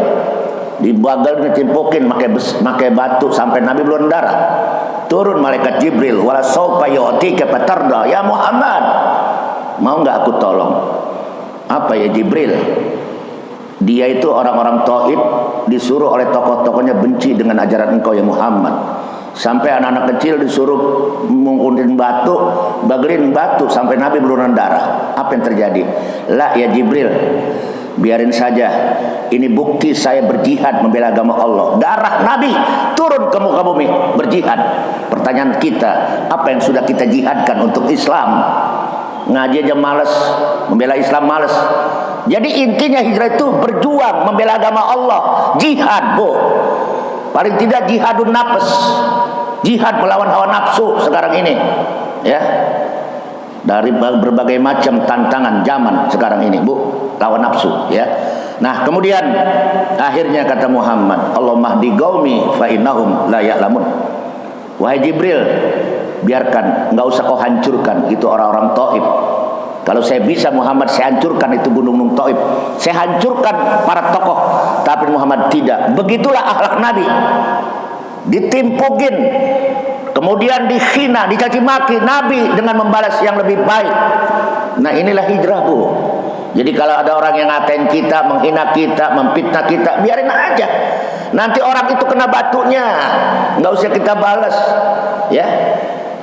ditimpukin, pakai batu sampai Nabi belum darah. Turun malaikat Jibril, wala sawfa yu'tika fatarda, ya Muhammad, mau nggak aku tolong? Apa ya Jibril? Dia itu orang-orang Taif disuruh oleh tokoh-tokohnya benci dengan ajaran engkau ya Muhammad. Sampai anak-anak kecil disuruh mengundin batu, bagelin batu sampai Nabi belum darah. Apa yang terjadi? La ya Jibril, biarin saja. Ini bukti saya berjihad membela agama Allah. Darah Nabi turun ke muka bumi berjihad. Pertanyaan kita, apa yang sudah kita jihadkan untuk Islam? Ngaji aja males, membela Islam males. Jadi intinya hijrah itu berjuang membela agama Allah, jihad, Bu. Paling tidak jihadun nafs, jihad melawan hawa nafsu sekarang ini, ya. Dari berbagai macam tantangan zaman sekarang ini, Bu, lawan nafsu, ya. Nah, kemudian akhirnya kata Muhammad, Allahumma hdi qaumi fa innahum la ya'lamun. Wahai Jibril, biarkan, enggak usah kau hancurkan itu orang-orang Taif. Kalau saya bisa Muhammad, saya hancurkan itu gunung-gunung Taif, saya hancurkan para tokoh. Tapi Muhammad tidak. Begitulah akhlak Nabi. Ditimpukin, kemudian dihina, dicaci maki, Nabi dengan membalas yang lebih baik. Nah, inilah hijrah, Bu. Jadi kalau ada orang yang ngatain kita, menghina kita, memfitnah kita, biarin aja. Nanti orang itu kena batunya, nggak usah kita balas, ya.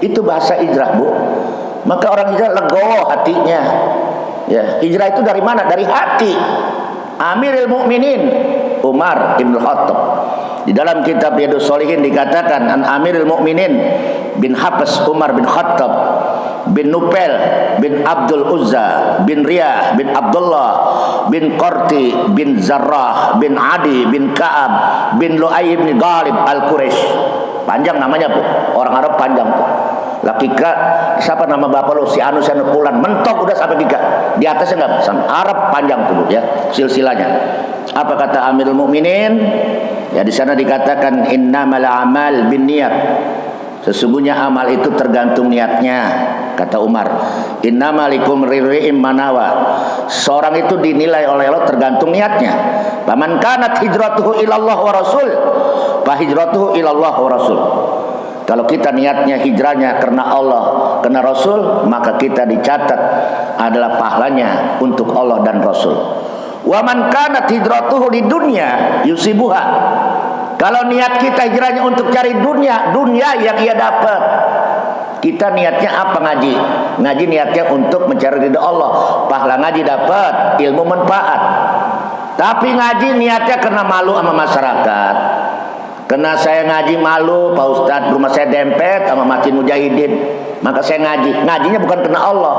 Itu bahasa hijrah, Bu. Maka orang hijrah legowo hatinya. Ya, hijrah itu dari mana? Dari hati. Amirul Mukminin Umar bin Khattab. Di dalam kitab Riyadhus Shalihin dikatakan an Amirul Mukminin bin Habs Umar bin Khattab, bin Nupel bin Abdul Uzza bin Riyah bin Abdullah bin Qarti bin Zarrah bin Adi bin Ka'ab bin Lu'ay bin Ghalib al-Quraisy. Panjang namanya, Bu. Orang Arab panjang, Bu. Laki siapa nama bapak lu? Si Anu Pulan. Mentok udah sampai 3. Di atasnya enggak sampai Arab panjang tuh, ya, silsilahnya. Apa kata Amirul Mukminin? Ya, di sana dikatakan innamal a'mal binniyat. Sesungguhnya amal itu tergantung niatnya, kata Umar. Innamalikum rirri'im manawa. Seorang itu dinilai oleh Allah tergantung niatnya. Faman kanat hijratuhu ilallah wa rasul, fa hijratuhu ilallah wa rasul. Kalau kita niatnya hijrahnya karena Allah, karena Rasul, maka kita dicatat adalah pahalanya untuk Allah dan Rasul. Wa man kanat hijratuhu lidunya yusibuha. Kalau niat kita hijrahnya untuk cari dunia yang ia dapat. Kita niatnya apa? Ngaji. Ngaji niatnya untuk mencari ridha Allah. Pahala ngaji dapat, ilmu manfaat. Tapi ngaji niatnya karena malu sama masyarakat. Karena saya ngaji malu, Pak Ustadz, rumah saya dempet sama Masjid Mujahidin, maka saya ngaji. Ngajinya bukan karena Allah,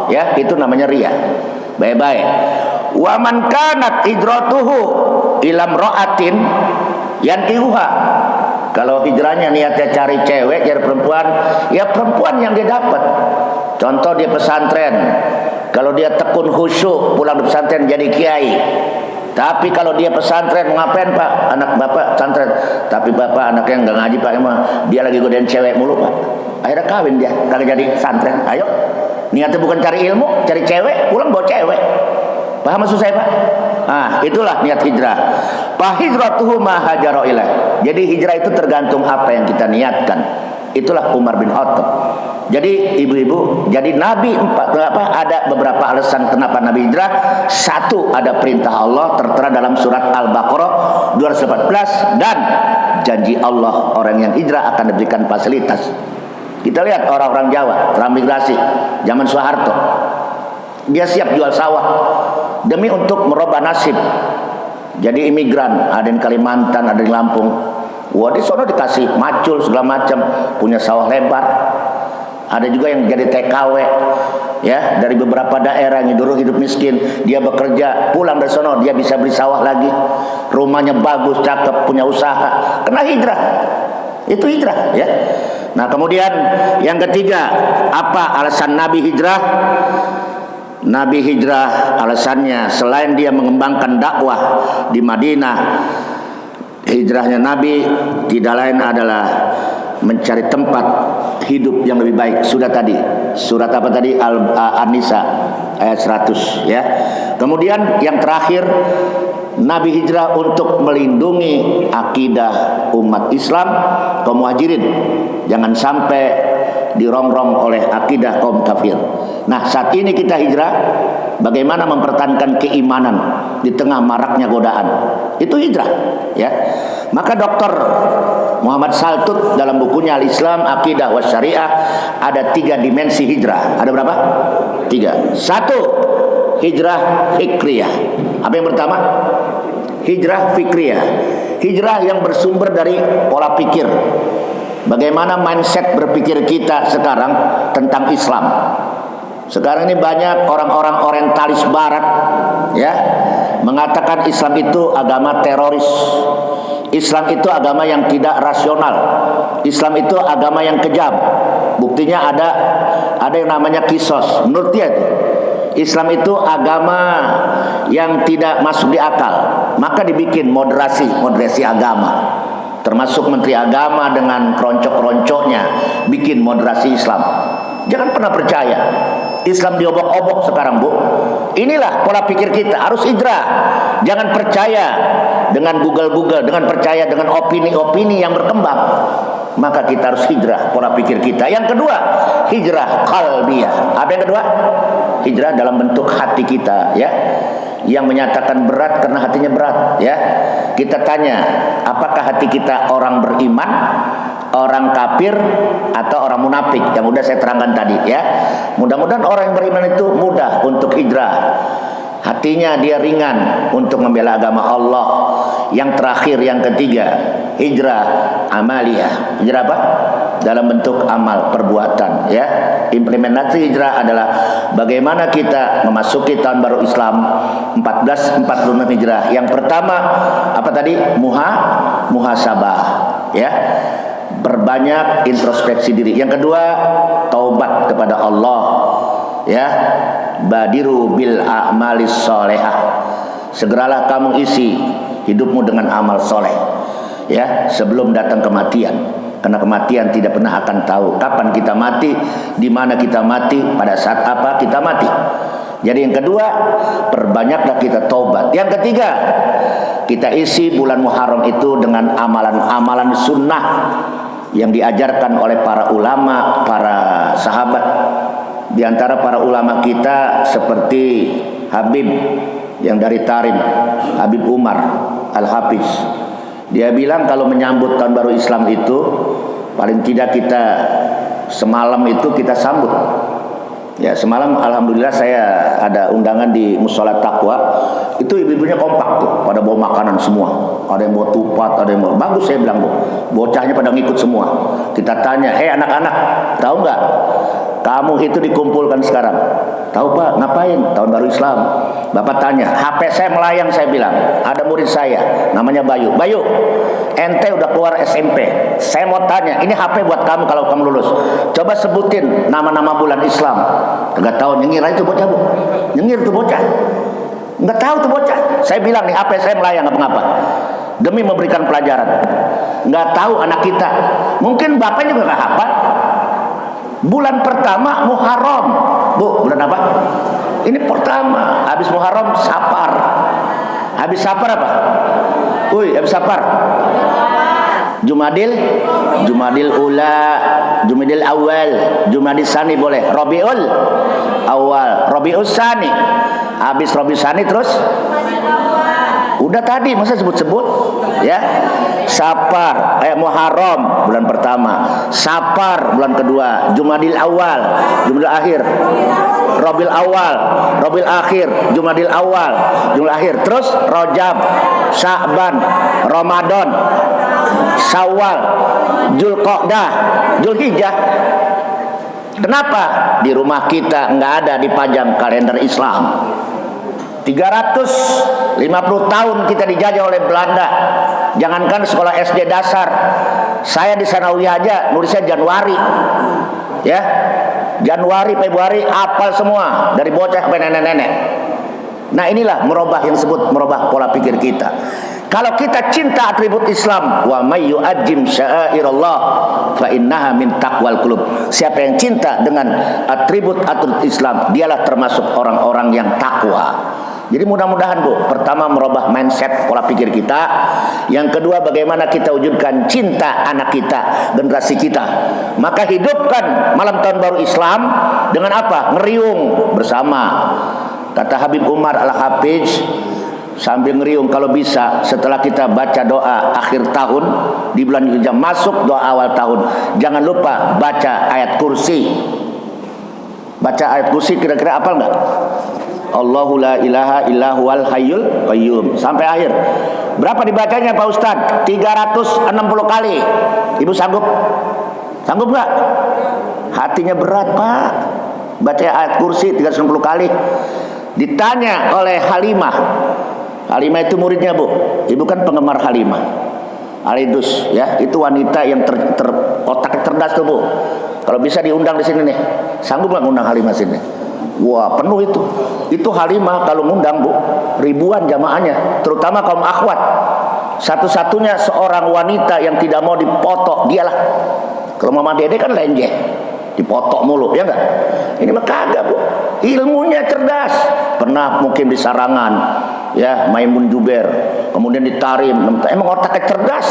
ya, itu namanya riya. Baik-baik. Wa man kanat hijratuhu ila imra'atin yantihuha. Kalau hijrahnya niatnya cari cewek, cari perempuan, ya perempuan yang dia dapat. Contoh dia pesantren. Kalau dia tekun khusyuk, pulang di pesantren jadi kiai. Tapi kalau dia pesantren, mau ngapain Pak? Anak bapak pesantren. Tapi bapak anaknya nggak ngaji Pak, emang dia lagi godain cewek mulu Pak. Akhirnya kawin dia, kagak jadi pesantren. Ayo, niatnya bukan cari ilmu, cari cewek, pulang bawa cewek. Paham maksud saya Pak? Ah, itulah niat hijrah. Fa hijratuhu ma hajara ilaih. Jadi hijrah itu tergantung apa yang kita niatkan. Itulah Umar bin Khattab. Jadi ibu-ibu, jadi Nabi ada beberapa alasan kenapa Nabi hijrah. Satu, ada perintah Allah tertera dalam surat Al-Baqarah 214 dan janji Allah orang yang hijrah akan diberikan fasilitas. Kita lihat orang-orang Jawa transmigrasi zaman Soeharto. Dia siap jual sawah demi untuk merubah nasib. Jadi imigran, ada di Kalimantan, ada di Lampung. Wah, di sono dikasih macul segala macam, punya sawah lebar. Ada juga yang jadi TKW, ya, dari beberapa daerah yang dulu hidup miskin, dia bekerja, pulang dari sono dia bisa beli sawah lagi, rumahnya bagus, cakep, punya usaha, kena hijrah. Itu hijrah, ya. Nah, kemudian yang ketiga, apa alasan Nabi hijrah? Nabi hijrah alasannya selain dia mengembangkan dakwah di Madinah, hijrahnya Nabi tidak lain adalah mencari tempat hidup yang lebih baik. Sudah tadi surat apa tadi, An-Nisa ayat 100, ya. Kemudian yang terakhir, Nabi hijrah untuk melindungi akidah umat Islam, kaum muhajirin, jangan sampai dirongrong oleh akidah kaum kafir. Nah, saat ini kita hijrah, bagaimana mempertahankan keimanan di tengah maraknya godaan. Itu hijrah, ya. Maka Dr. Muhammad Saltut dalam bukunya Al-Islam, Aqidah wa Syariah ada 3 dimensi hijrah. Ada berapa? 3. 1, hijrah fikriyah. Apa yang pertama? Hijrah fikriyah. Hijrah yang bersumber dari pola pikir. Bagaimana mindset berpikir kita sekarang tentang Islam. Sekarang ini banyak orang-orang orientalis barat, ya, mengatakan Islam itu agama teroris. Islam itu agama yang tidak rasional. Islam itu agama yang kejam. Buktinya ada yang namanya kisos. Menurut dia itu Islam itu agama yang tidak masuk di akal. Maka dibikin moderasi agama. Termasuk Menteri Agama dengan keroncok-keroncoknya bikin moderasi Islam. Jangan pernah percaya Islam diobok-obok sekarang, Bu. Inilah pola pikir kita, harus hijrah. Jangan percaya dengan Google, dengan percaya dengan opini-opini yang berkembang. Maka kita harus hijrah pola pikir kita. Yang kedua, hijrah qalbiyah. Apa yang kedua? Hijrah dalam bentuk hati kita, ya, yang menyatakan berat karena hatinya berat, ya. Kita tanya, apakah hati kita orang beriman, orang kafir, atau orang munafik? Yang udah saya terangkan tadi, ya. Mudah-mudahan orang yang beriman itu mudah untuk hijrah. Hatinya dia ringan untuk membela agama Allah. Yang terakhir, yang ketiga, hijrah amaliyah. Hijrah apa? Dalam bentuk amal perbuatan, ya. Implementasi hijrah adalah bagaimana kita memasuki tahun baru Islam 1446 Hijrah. Yang pertama apa tadi? Muhasabah, ya. Berbanyak introspeksi diri. Yang kedua, taubat kepada Allah, ya. Badiru bil a'malis sholehah. Segeralah kamu isi hidupmu dengan amal soleh, ya, sebelum datang kematian. Karena kematian tidak pernah akan tahu kapan kita mati, di mana kita mati, pada saat apa kita mati. Jadi yang kedua, perbanyaklah kita taubat. Yang ketiga, kita isi bulan Muharram itu dengan amalan-amalan sunnah yang diajarkan oleh para ulama, para sahabat. Di antara para ulama kita seperti Habib yang dari Tarim, Habib Umar Al-Hafiz. Dia bilang kalau menyambut tahun baru Islam itu paling tidak kita semalam itu kita sambut. Ya, semalam alhamdulillah saya ada undangan di Mushola Taqwa. Itu ibu-ibunya kompak tuh, pada bawa makanan semua. Ada yang bawa tupat, ada yang bawa, bagus saya bilang, Bu. Bocahnya pada ngikut semua. Kita tanya, "Hei anak-anak, tahu nggak? Kamu itu dikumpulkan sekarang." "Tahu Pak, ngapain?" "Tahun baru Islam." Bapak tanya, "HP saya melayang," saya bilang. Ada murid saya, namanya Bayu. "Bayu, ente udah keluar SMP. Saya mau tanya, ini HP buat kamu kalau kamu lulus. Coba sebutin nama-nama bulan Islam." Enggak tahu, nyengir aja tuh bocah, Bu. Nyengir tuh bocah. Enggak tahu tuh bocah. Saya bilang nih, HP saya melayang apa-apa. Demi memberikan pelajaran. Enggak tahu anak kita. Mungkin bapaknya juga enggak hafal. Bulan pertama Muharram. Bu, bulan apa? Ini pertama. Habis Muharram Safar. Habis Safar apa? Habis Safar Jumadil Ula, Jumadil Awal, Jumadil Sani boleh, Rabiul Awal, Rabiul Sani. Habis Rabiul Sani terus udah tadi masa sebut-sebut, ya. Safar, Muharram bulan pertama, Safar bulan kedua, Jumadil Awal, Jumadil akhir, Rabiul Awal, Rabiul akhir, Jumadil Awal, Jumadil akhir, terus Rajab, Sya'ban, Ramadan, Syawal, Dzulqa'dah, Dzulhijjah. Kenapa? Di rumah kita nggak ada dipajang kalender Islam. 350 tahun kita dijajah oleh Belanda. Jangankan sekolah SD dasar, saya di Sanawiyah aja nulisnya Januari, ya. Januari, Februari, hafal semua dari bocah sampai nenek-nenek. Nah inilah merubah yang disebut merubah pola pikir kita. Kalau kita cinta atribut Islam, wa may yu'azzim sya'airallah fa innaha min taqwal qulub. Siapa yang cinta dengan atribut Islam, dialah termasuk orang-orang yang takwa. Jadi mudah-mudahan, Bu, pertama merubah mindset pola pikir kita. Yang kedua, bagaimana kita wujudkan cinta anak kita, generasi kita. Maka hidupkan malam tahun baru Islam dengan apa? Ngeriung bersama. Kata Habib Umar Al-Hafiz, sambil ngeriung kalau bisa setelah kita baca doa akhir tahun di bulan Dzulhijjah, masuk doa awal tahun, jangan lupa baca ayat kursi. Baca ayat kursi kira-kira apal nggak? Allahu la ilaha illa huwal hayyul qayyum sampai akhir. Berapa dibacanya Pak Ustaz? 360 kali. Ibu sanggup? Sanggup nggak? Hatinya berat, Pak. Baca ayat kursi 360 kali. Ditanya oleh Halimah. Halimah itu muridnya, Bu. Ibu kan penggemar Halimah Al-Idus, ya. Itu wanita yang otak cerdas tuh, Bu. Kalau bisa diundang di sini nih. Sanggup nggak ngundang Halimah sini? Wah, penuh itu. Itu Halimah kalau ngundang, Bu, ribuan jamaahnya, terutama kaum akhwat. Satu-satunya seorang wanita yang tidak mau dipoto dialah. Kalau Mama Dede kan lenjeh, dipoto mulu, ya enggak? Ini mah kagak, Bu. Ilmunya cerdas. Pernah mungkin di Sarangan, ya, Maimun Juber, kemudian di Tarim. Emang otaknya cerdas.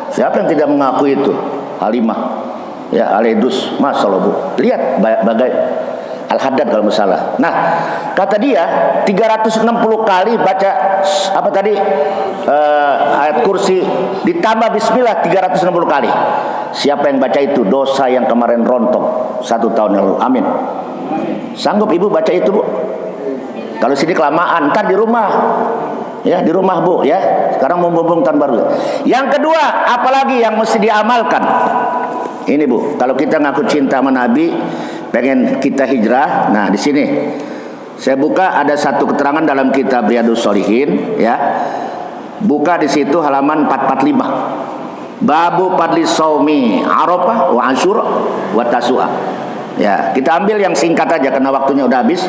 Siapa yang tidak mengakui itu? Halimah, ya, Al-Idus, Masya Allah, Bu. Lihat bagai Al-Haddad kalau salah. Nah, kata dia 360 kali baca apa tadi? Ayat kursi ditambah bismillah 360 kali. Siapa yang baca itu dosa yang kemarin rontok 1 tahun yang lalu. Amin. Sanggup Ibu baca itu, Bu? Kalau sini kelamaan, ntar di rumah. Ya, di rumah, Bu, ya. Sekarang mumpung tahun baru. Yang kedua, apalagi yang mesti diamalkan? Ini, Bu, kalau kita ngaku cinta sama Nabi, pengen kita hijrah. Nah, di sini saya buka ada satu keterangan dalam kitab Riyadhus Shalihin, ya. Buka di situ halaman 445. Babu fadli shaumi Arafah wa Asyura wa Tasu'a. Ya, kita ambil yang singkat aja karena waktunya udah habis.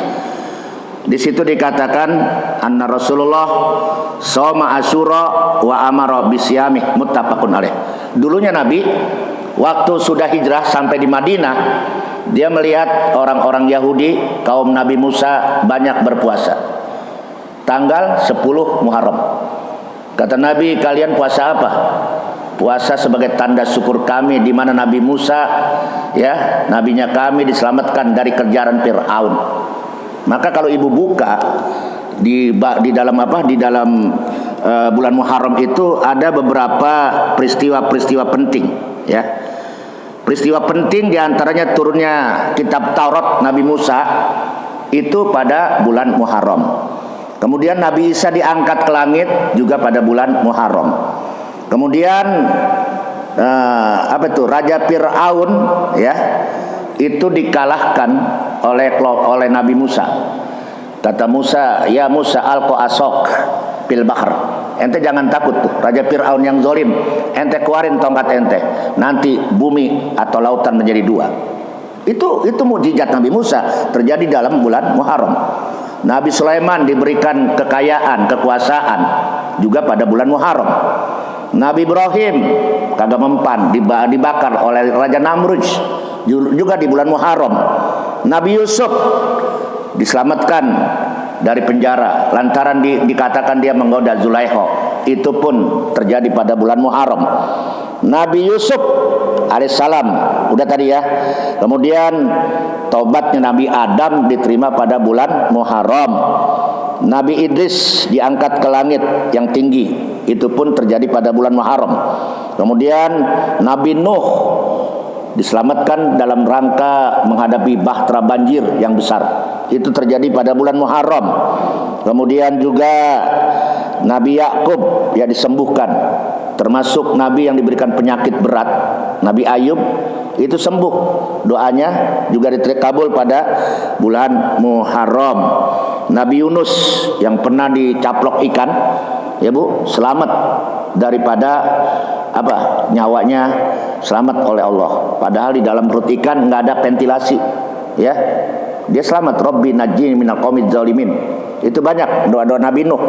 Di situ dikatakan anna Rasulullah shauma Asyura wa amara bisyami, muttafaqun alaih. Dulunya Nabi waktu sudah hijrah sampai di Madinah, dia melihat orang-orang Yahudi kaum Nabi Musa banyak berpuasa tanggal 10 Muharram. Kata Nabi, kalian puasa apa? Puasa sebagai tanda syukur kami di mana Nabi Musa, ya, nabinya kami diselamatkan dari kejaran Fir'aun. Maka kalau ibu buka di dalam bulan Muharram itu ada beberapa peristiwa-peristiwa penting, ya. Peristiwa penting diantaranya turunnya kitab Taurat Nabi Musa itu pada bulan Muharram. Kemudian Nabi Isa diangkat ke langit juga pada bulan Muharram. Kemudian Raja Fir'aun, ya, itu dikalahkan oleh Nabi Musa. Kata Musa, ya Musa alqa asok fil bahr. Ente jangan takut tuh, Raja Fir'aun yang zalim. Ente keluarin tongkat ente. Nanti bumi atau lautan menjadi dua. Itu mukjizat Nabi Musa terjadi dalam bulan Muharram. Nabi Sulaiman diberikan kekayaan, kekuasaan juga pada bulan Muharram. Nabi Ibrahim kagak mempan dibakar oleh Raja Namrud juga di bulan Muharram. Nabi Yusuf diselamatkan dari penjara lantaran dikatakan dia menggoda Zulaikha, itu pun terjadi pada bulan Muharram. Nabi Yusuf alaihissalam udah tadi, ya. Kemudian taubatnya Nabi Adam diterima pada bulan Muharram. Nabi Idris diangkat ke langit yang tinggi, itu pun terjadi pada bulan Muharram. Kemudian Nabi Nuh diselamatkan dalam rangka menghadapi bahtera banjir yang besar, itu terjadi pada bulan Muharram. Kemudian juga Nabi Yakub ya disembuhkan, termasuk Nabi yang diberikan penyakit berat, Nabi Ayub itu sembuh, doanya juga diterkabul pada bulan Muharram. Nabi Yunus yang pernah dicaplok ikan, ya Bu, selamat daripada nyawanya selamat oleh Allah. Padahal di dalam perut ikan nggak ada ventilasi, ya. Dia selamat. Rabbi najjini minal qaumiz zalimin. Itu banyak doa-doa Nabi Nuh,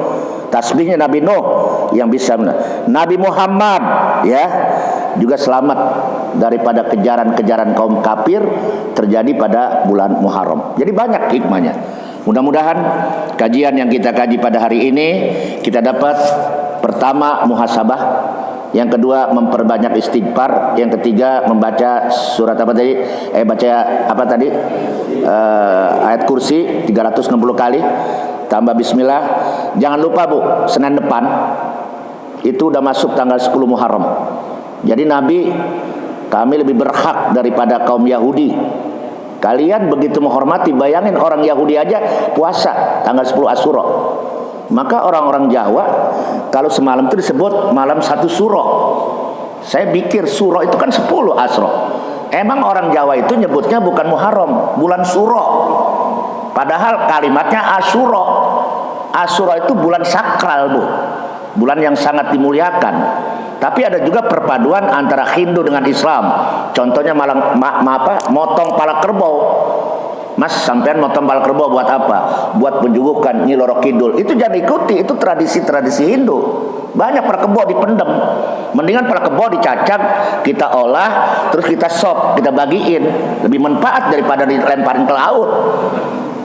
tasbihnya Nabi Nuh yang bisa. Nabi Muhammad, ya, juga selamat daripada kejaran-kejaran kaum kafir terjadi pada bulan Muharram. Jadi banyak hikmahnya. Mudah-mudahan kajian yang kita kaji pada hari ini kita dapat, pertama, muhasabah, yang kedua memperbanyak istighfar, yang ketiga membaca surat ayat kursi 360 kali tambah bismillah. Jangan lupa Bu, Senin depan itu udah masuk tanggal 10 Muharram. Jadi Nabi, kami lebih berhak daripada kaum Yahudi. Kalian begitu menghormati, bayangin orang Yahudi aja puasa tanggal 10 Asyura. Maka orang-orang Jawa kalau semalam itu disebut malam 1 Suro. Saya pikir Suro itu kan 10 Asyura. Emang orang Jawa itu nyebutnya bukan Muharram, bulan Suro. Padahal kalimatnya Asyura. Asyura itu bulan sakral, Bu. Bulan yang sangat dimuliakan. Tapi ada juga perpaduan antara Hindu dengan Islam. Contohnya motong pala kerbau. Mas, sampean motong pala kerbau buat apa? Buat penjugukan Nyi Roro Kidul. Itu jangan ikuti, itu tradisi-tradisi Hindu. Banyak pala kerbau dipendem. Mendingan pala kerbau dicacak, kita olah, terus kita sop, kita bagiin. Lebih manfaat daripada dilemparin ke laut.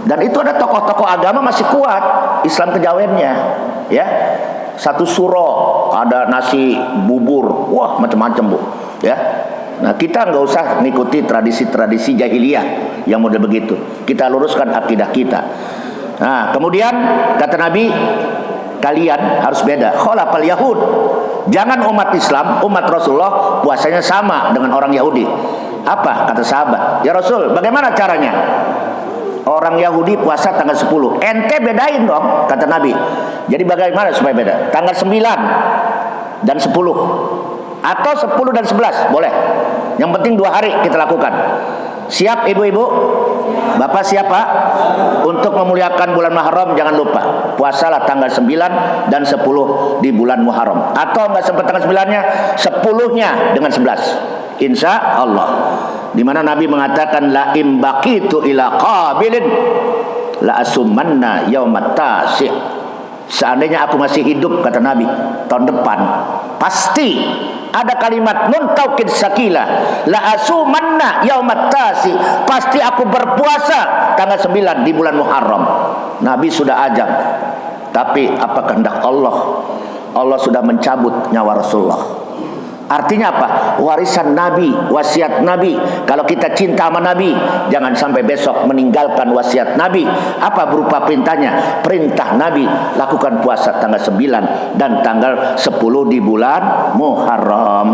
Dan itu ada tokoh-tokoh agama masih kuat Islam kejawennya, ya. 1 Suro, ada nasi bubur, wah macam-macam Bu, ya. Nah, kita nggak usah ngikuti tradisi-tradisi jahiliyah yang model begitu. Kita luruskan akidah kita. Nah, kemudian kata Nabi, kalian harus beda. Khalafal Yahud. Jangan umat Islam, umat Rasulullah puasanya sama dengan orang Yahudi. Apa kata sahabat? Ya Rasul, bagaimana caranya? Orang Yahudi puasa tanggal 10. Ente bedain dong, kata Nabi. Jadi bagaimana supaya beda? Tanggal 9 dan 10. Atau 10 dan 11, boleh. Yang penting 2 hari kita lakukan. Siap ibu-ibu? Bapak siapa? Untuk memuliakan bulan Muharram jangan lupa puasalah tanggal 9 dan 10 di bulan Muharram. Atau enggak sempat tanggal 9-nya, 10-nya dengan 11. Insya Allah. Di mana Nabi mengatakan la imbaqitu ila qabilin la asumanna yaumat tasi'. Seandainya aku masih hidup, kata Nabi, tahun depan pasti ada kalimat nun taukid sakila la asumanna yaumat tasi', pasti aku berpuasa tanggal 9 di bulan Muharram. Nabi sudah ajak, tapi apa kehendak Allah? Allah sudah mencabut nyawa Rasulullah. Artinya apa? Warisan Nabi, wasiat Nabi. Kalau kita cinta sama Nabi, jangan sampai besok meninggalkan wasiat Nabi. Apa berupa perintahnya? Perintah Nabi, lakukan puasa tanggal 9 dan tanggal 10 di bulan Muharram.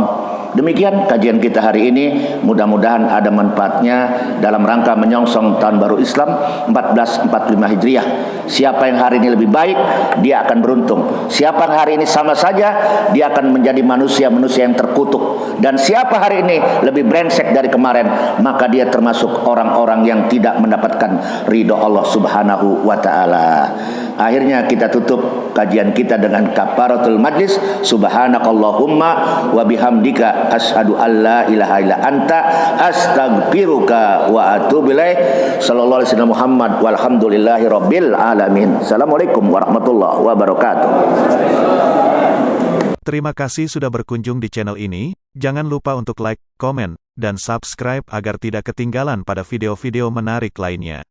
Demikian kajian kita hari ini. Mudah-mudahan ada manfaatnya dalam rangka menyongsong tahun baru Islam 1445 Hijriah. Siapa yang hari ini lebih baik, dia akan beruntung. Siapa yang hari ini sama saja, dia akan menjadi manusia-manusia yang terkutuk. Dan siapa hari ini lebih brengsek dari kemarin, maka dia termasuk orang-orang yang tidak mendapatkan ridho Allah Subhanahu wa ta'ala. Akhirnya kita tutup kajian kita dengan kafaratul majlis. Subhanakallahumma wa bihamdika asyhadu alla ilaha illa anta astaghfiruka wa atubu ilaik. Sallallahu alaihi wasallam Muhammad walhamdulillahi rabbil alamin. Assalamualaikum warahmatullahi wabarakatuh. Terima kasih sudah berkunjung di channel ini. Jangan lupa untuk like, komen, dan subscribe agar tidak ketinggalan pada video-video menarik lainnya.